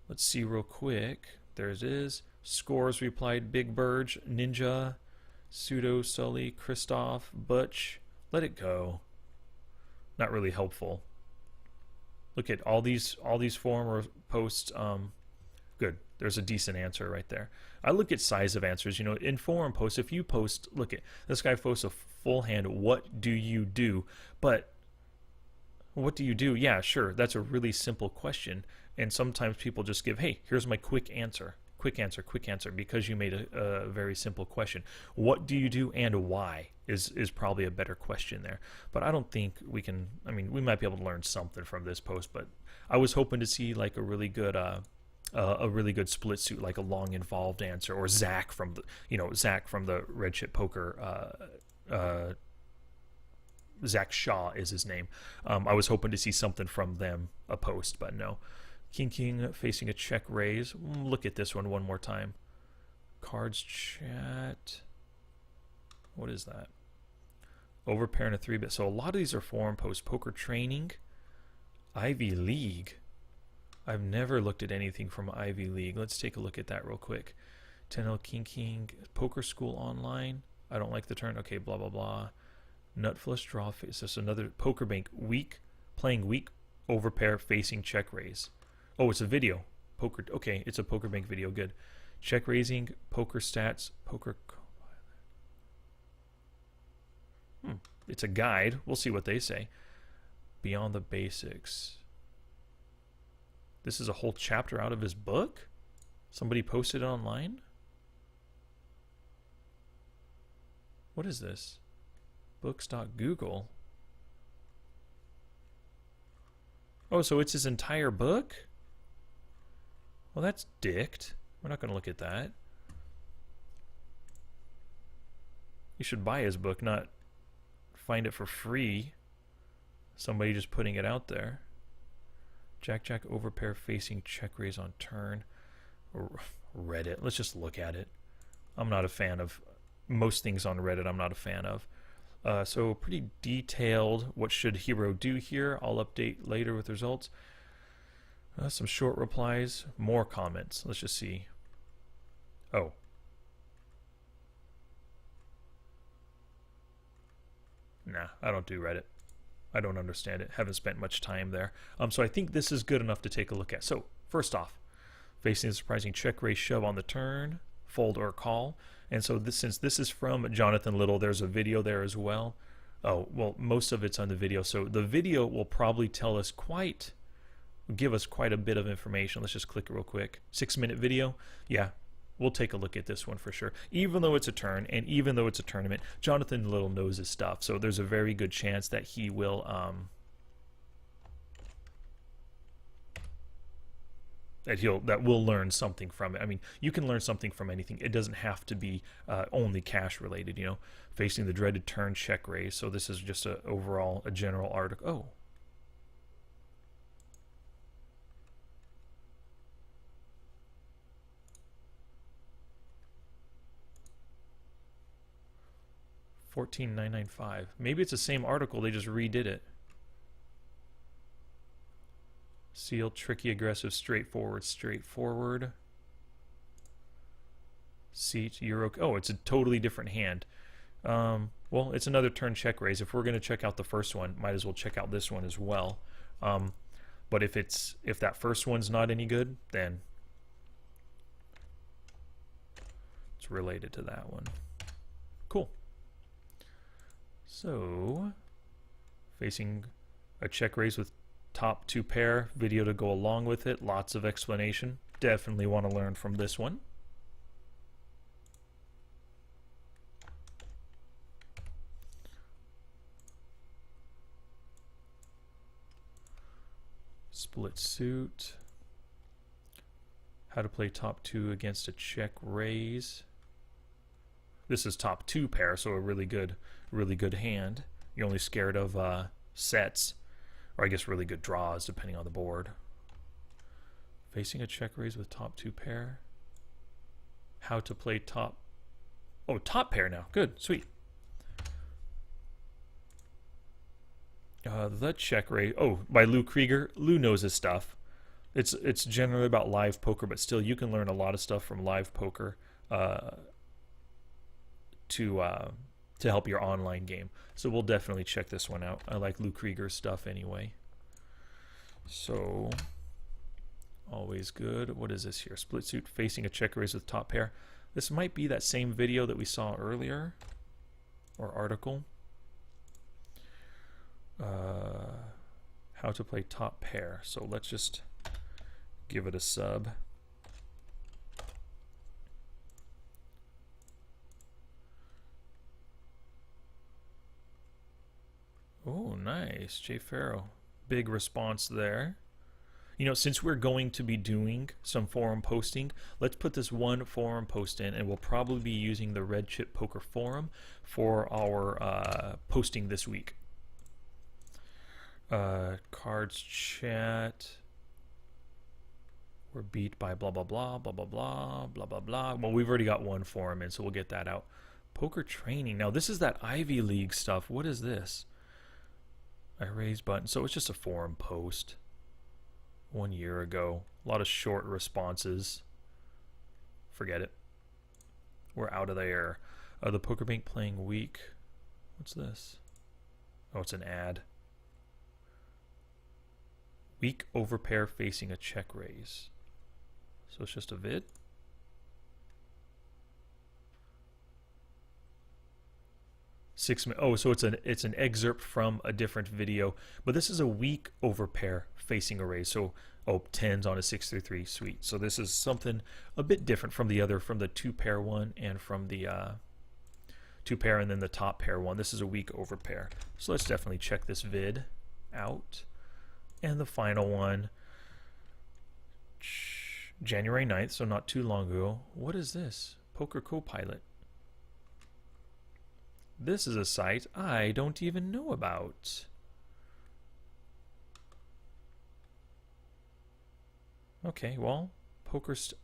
Let's see real quick. There it is. Scores replied Big Burge, Ninja, Pseudo, Sully, Christoph, Butch. Let it go. Not really helpful. Look at all these forum posts. Good. There's a decent answer right there. I look at size of answers. In forum posts, if you post, look at this guy posts a full hand. What do you do? But What do you do? Yeah, sure. That's a really simple question. And sometimes people just give, hey, here's my quick answer. Quick answer, quick answer, because you made a very simple question. What do you do and why is probably a better question there. But I don't think we can, I mean, we might be able to learn something from this post, but I was hoping to see like a really good split suit, like a long involved answer, or Zach from the, Zach from the Red Chip Poker, Zach Shaw is his name. I was hoping to see something from them, a post, but no. King facing a check raise. Look at this one more time. Cards chat. What is that? Overpair and a 3-bit. So a lot of these are forum posts. Poker training. Ivy League. I've never looked at anything from Ivy League. Let's take a look at that real quick. 10L King. Poker school online. I don't like the turn. Okay, blah, blah, blah. Nut flush draw face. This is another poker bank. Weak. Playing weak. Overpair facing check raise. Oh, it's a video. Poker. Okay, it's a poker bank video. Good. Check raising, poker stats, poker. It's a guide. We'll see what they say. Beyond the basics. This is a whole chapter out of his book? Somebody posted it online? What is this? Books.google. Oh, so it's his entire book? Well, that's dicked. We're not going to look at that. You should buy his book, not find it for free. Somebody just putting it out there. Jack overpair facing check raise on turn. Reddit. Let's just look at it. I'm not a fan of most things on Reddit. I'm not a fan of. So pretty detailed. What should hero do here? I'll update later with results. Some short replies, more comments. Let's just see. Oh. Nah, I don't do Reddit. I don't understand it. Haven't spent much time there. So I think this is good enough to take a look at. So first off, facing a surprising check raise shove on the turn, fold or call. And so since this is from Jonathan Little, there's a video there as well. Oh, well, most of it's on the video. So the video will probably give us quite a bit of information. Let's just click it real quick. 6-minute video. Yeah, we'll take a look at this one for sure. Even though it's a turn and even though it's a tournament, Jonathan Little knows his stuff. So there's a very good chance that he will that we'll learn something from it. I mean, you can learn something from anything. It doesn't have to be only cash related, Facing the dreaded turn check raise. So this is just a general article. Oh. $14,995. Maybe it's the same article, they just redid it. Seal, tricky, aggressive, straightforward. Seat, Euro. Oh, it's a totally different hand. Well, it's another turn check raise. If we're going to check out the first one, might as well check out this one as well. But if that first one's not any good, then it's related to that one. Cool. So, facing a check raise with top 2 pair, video to go along with it, lots of explanation. Definitely want to learn from this one. Split suit. How to play top 2 against a check raise. This is top 2 pair, so a really good hand. You're only scared of sets, or I guess really good draws depending on the board. Facing a check raise with top 2 pair. How to play top. Oh, top pair now. Good, sweet. The check raise. Oh, by Lou Krieger. Lou knows his stuff. It's generally about live poker, but still you can learn a lot of stuff from live poker. To help your online game. So we'll definitely check this one out. I like Lou Krieger's stuff anyway. So, always good. What is this here? Split suit facing a check raise with top pair. This might be that same video that we saw earlier, or article. how to play top pair. So let's just give it a sub. Oh, nice. Jay Farrow. Big response there. You know, since we're going to be doing some forum posting, let's put this one forum post in, and we'll probably be using the Red Chip Poker Forum for our posting this week. Cards chat. We're beat by blah, blah, blah, blah, blah, blah, blah, blah, blah. Well, we've already got one forum in, so we'll get that out. Poker training. Now, this is that Ivy League stuff. What is this? I raise button. So it's just a forum post. 1 year ago. A lot of short responses. Forget it. We're out of there. The Poker Bank playing weak. What's this? Oh, it's an ad. Weak overpair facing a check raise. So it's just a vid. Oh, so it's an excerpt from a different video, but this is a weak overpair facing a raise. So tens on a 6-3 suite. So this is something a bit different from the other, from the 2-pair one and from the 2-pair and then the top pair one. This is a weak overpair. So let's definitely check this vid out. And the final one, January 9th, so not too long ago. What is this? Poker Copilot. This is a site I don't even know about. Okay, well,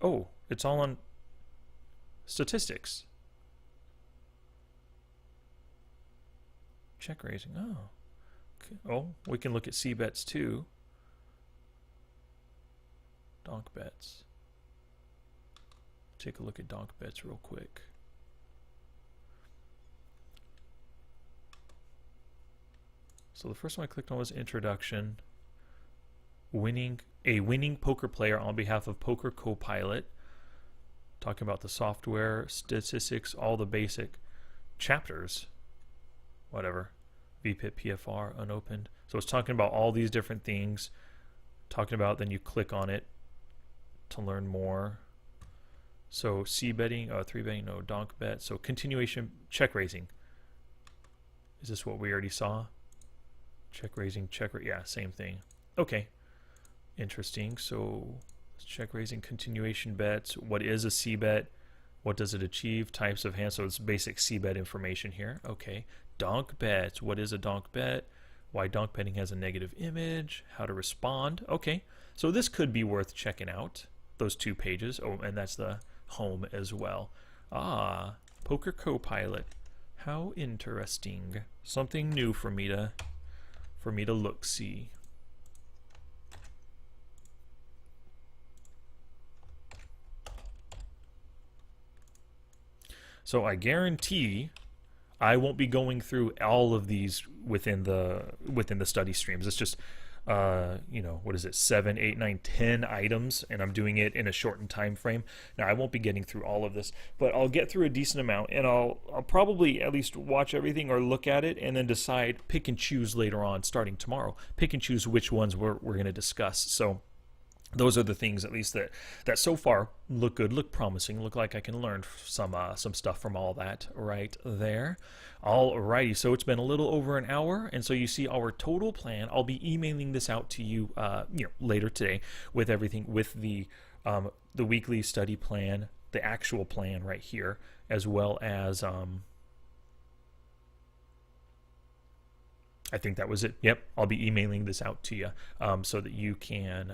oh, it's all on statistics. Check raising. Oh. Okay. Oh, we can look at C-bets too. Donk bets. Take a look at donk bets real quick. So the first one I clicked on was introduction. A winning poker player on behalf of Poker Copilot. Talking about the software, statistics, all the basic chapters. Whatever. VPIP, PFR, unopened. So it's talking about all these different things. Talking about, then you click on it to learn more. So C-betting, 3-betting, no, donk bet. So continuation, check raising. Is this what we already saw? Check raising, yeah, same thing. Okay, interesting. So check raising, continuation bets. What is a C-bet? What does it achieve? Types of hands. So it's basic C-bet information here. Okay, donk bets. What is a donk bet? Why donk betting has a negative image? How to respond? Okay, so this could be worth checking out. Those 2 pages. Oh, and that's the home as well. Ah, Poker Copilot. How interesting. Something new for me to look see. So I guarantee I won't be going through all of these within the study streams. It's just you know, what is it, 7, 8, 9, 10 items, and I'm doing it in a shortened time frame. Now I won't be getting through all of this, but I'll get through a decent amount, and I'll probably at least watch everything or look at it, and then decide, pick and choose later on, starting tomorrow, pick and choose which ones we're going to discuss. So those are the things, at least, that so far look good, look promising, look like I can learn some stuff from all that right there. Alrighty, so it's been a little over an hour, and so you see our total plan. I'll be emailing this out to you, later today with everything, with the weekly study plan, the actual plan right here, as well as I think that was it. Yep, I'll be emailing this out to you so that you can,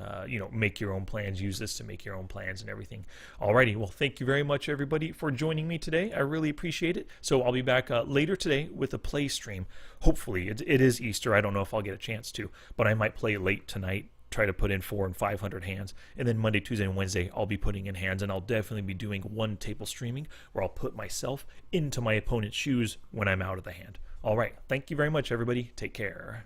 make your own plans, use this to make your own plans and everything. Alrighty, well, thank you very much, everybody, for joining me today. I really appreciate it. So I'll be back later today with a play stream. Hopefully, it is Easter. I don't know if I'll get a chance to, but I might play late tonight, try to put in 400 and 500 hands. And then Monday, Tuesday, and Wednesday, I'll be putting in hands, and I'll definitely be doing one table streaming where I'll put myself into my opponent's shoes when I'm out of the hand. All right. Thank you very much, everybody. Take care.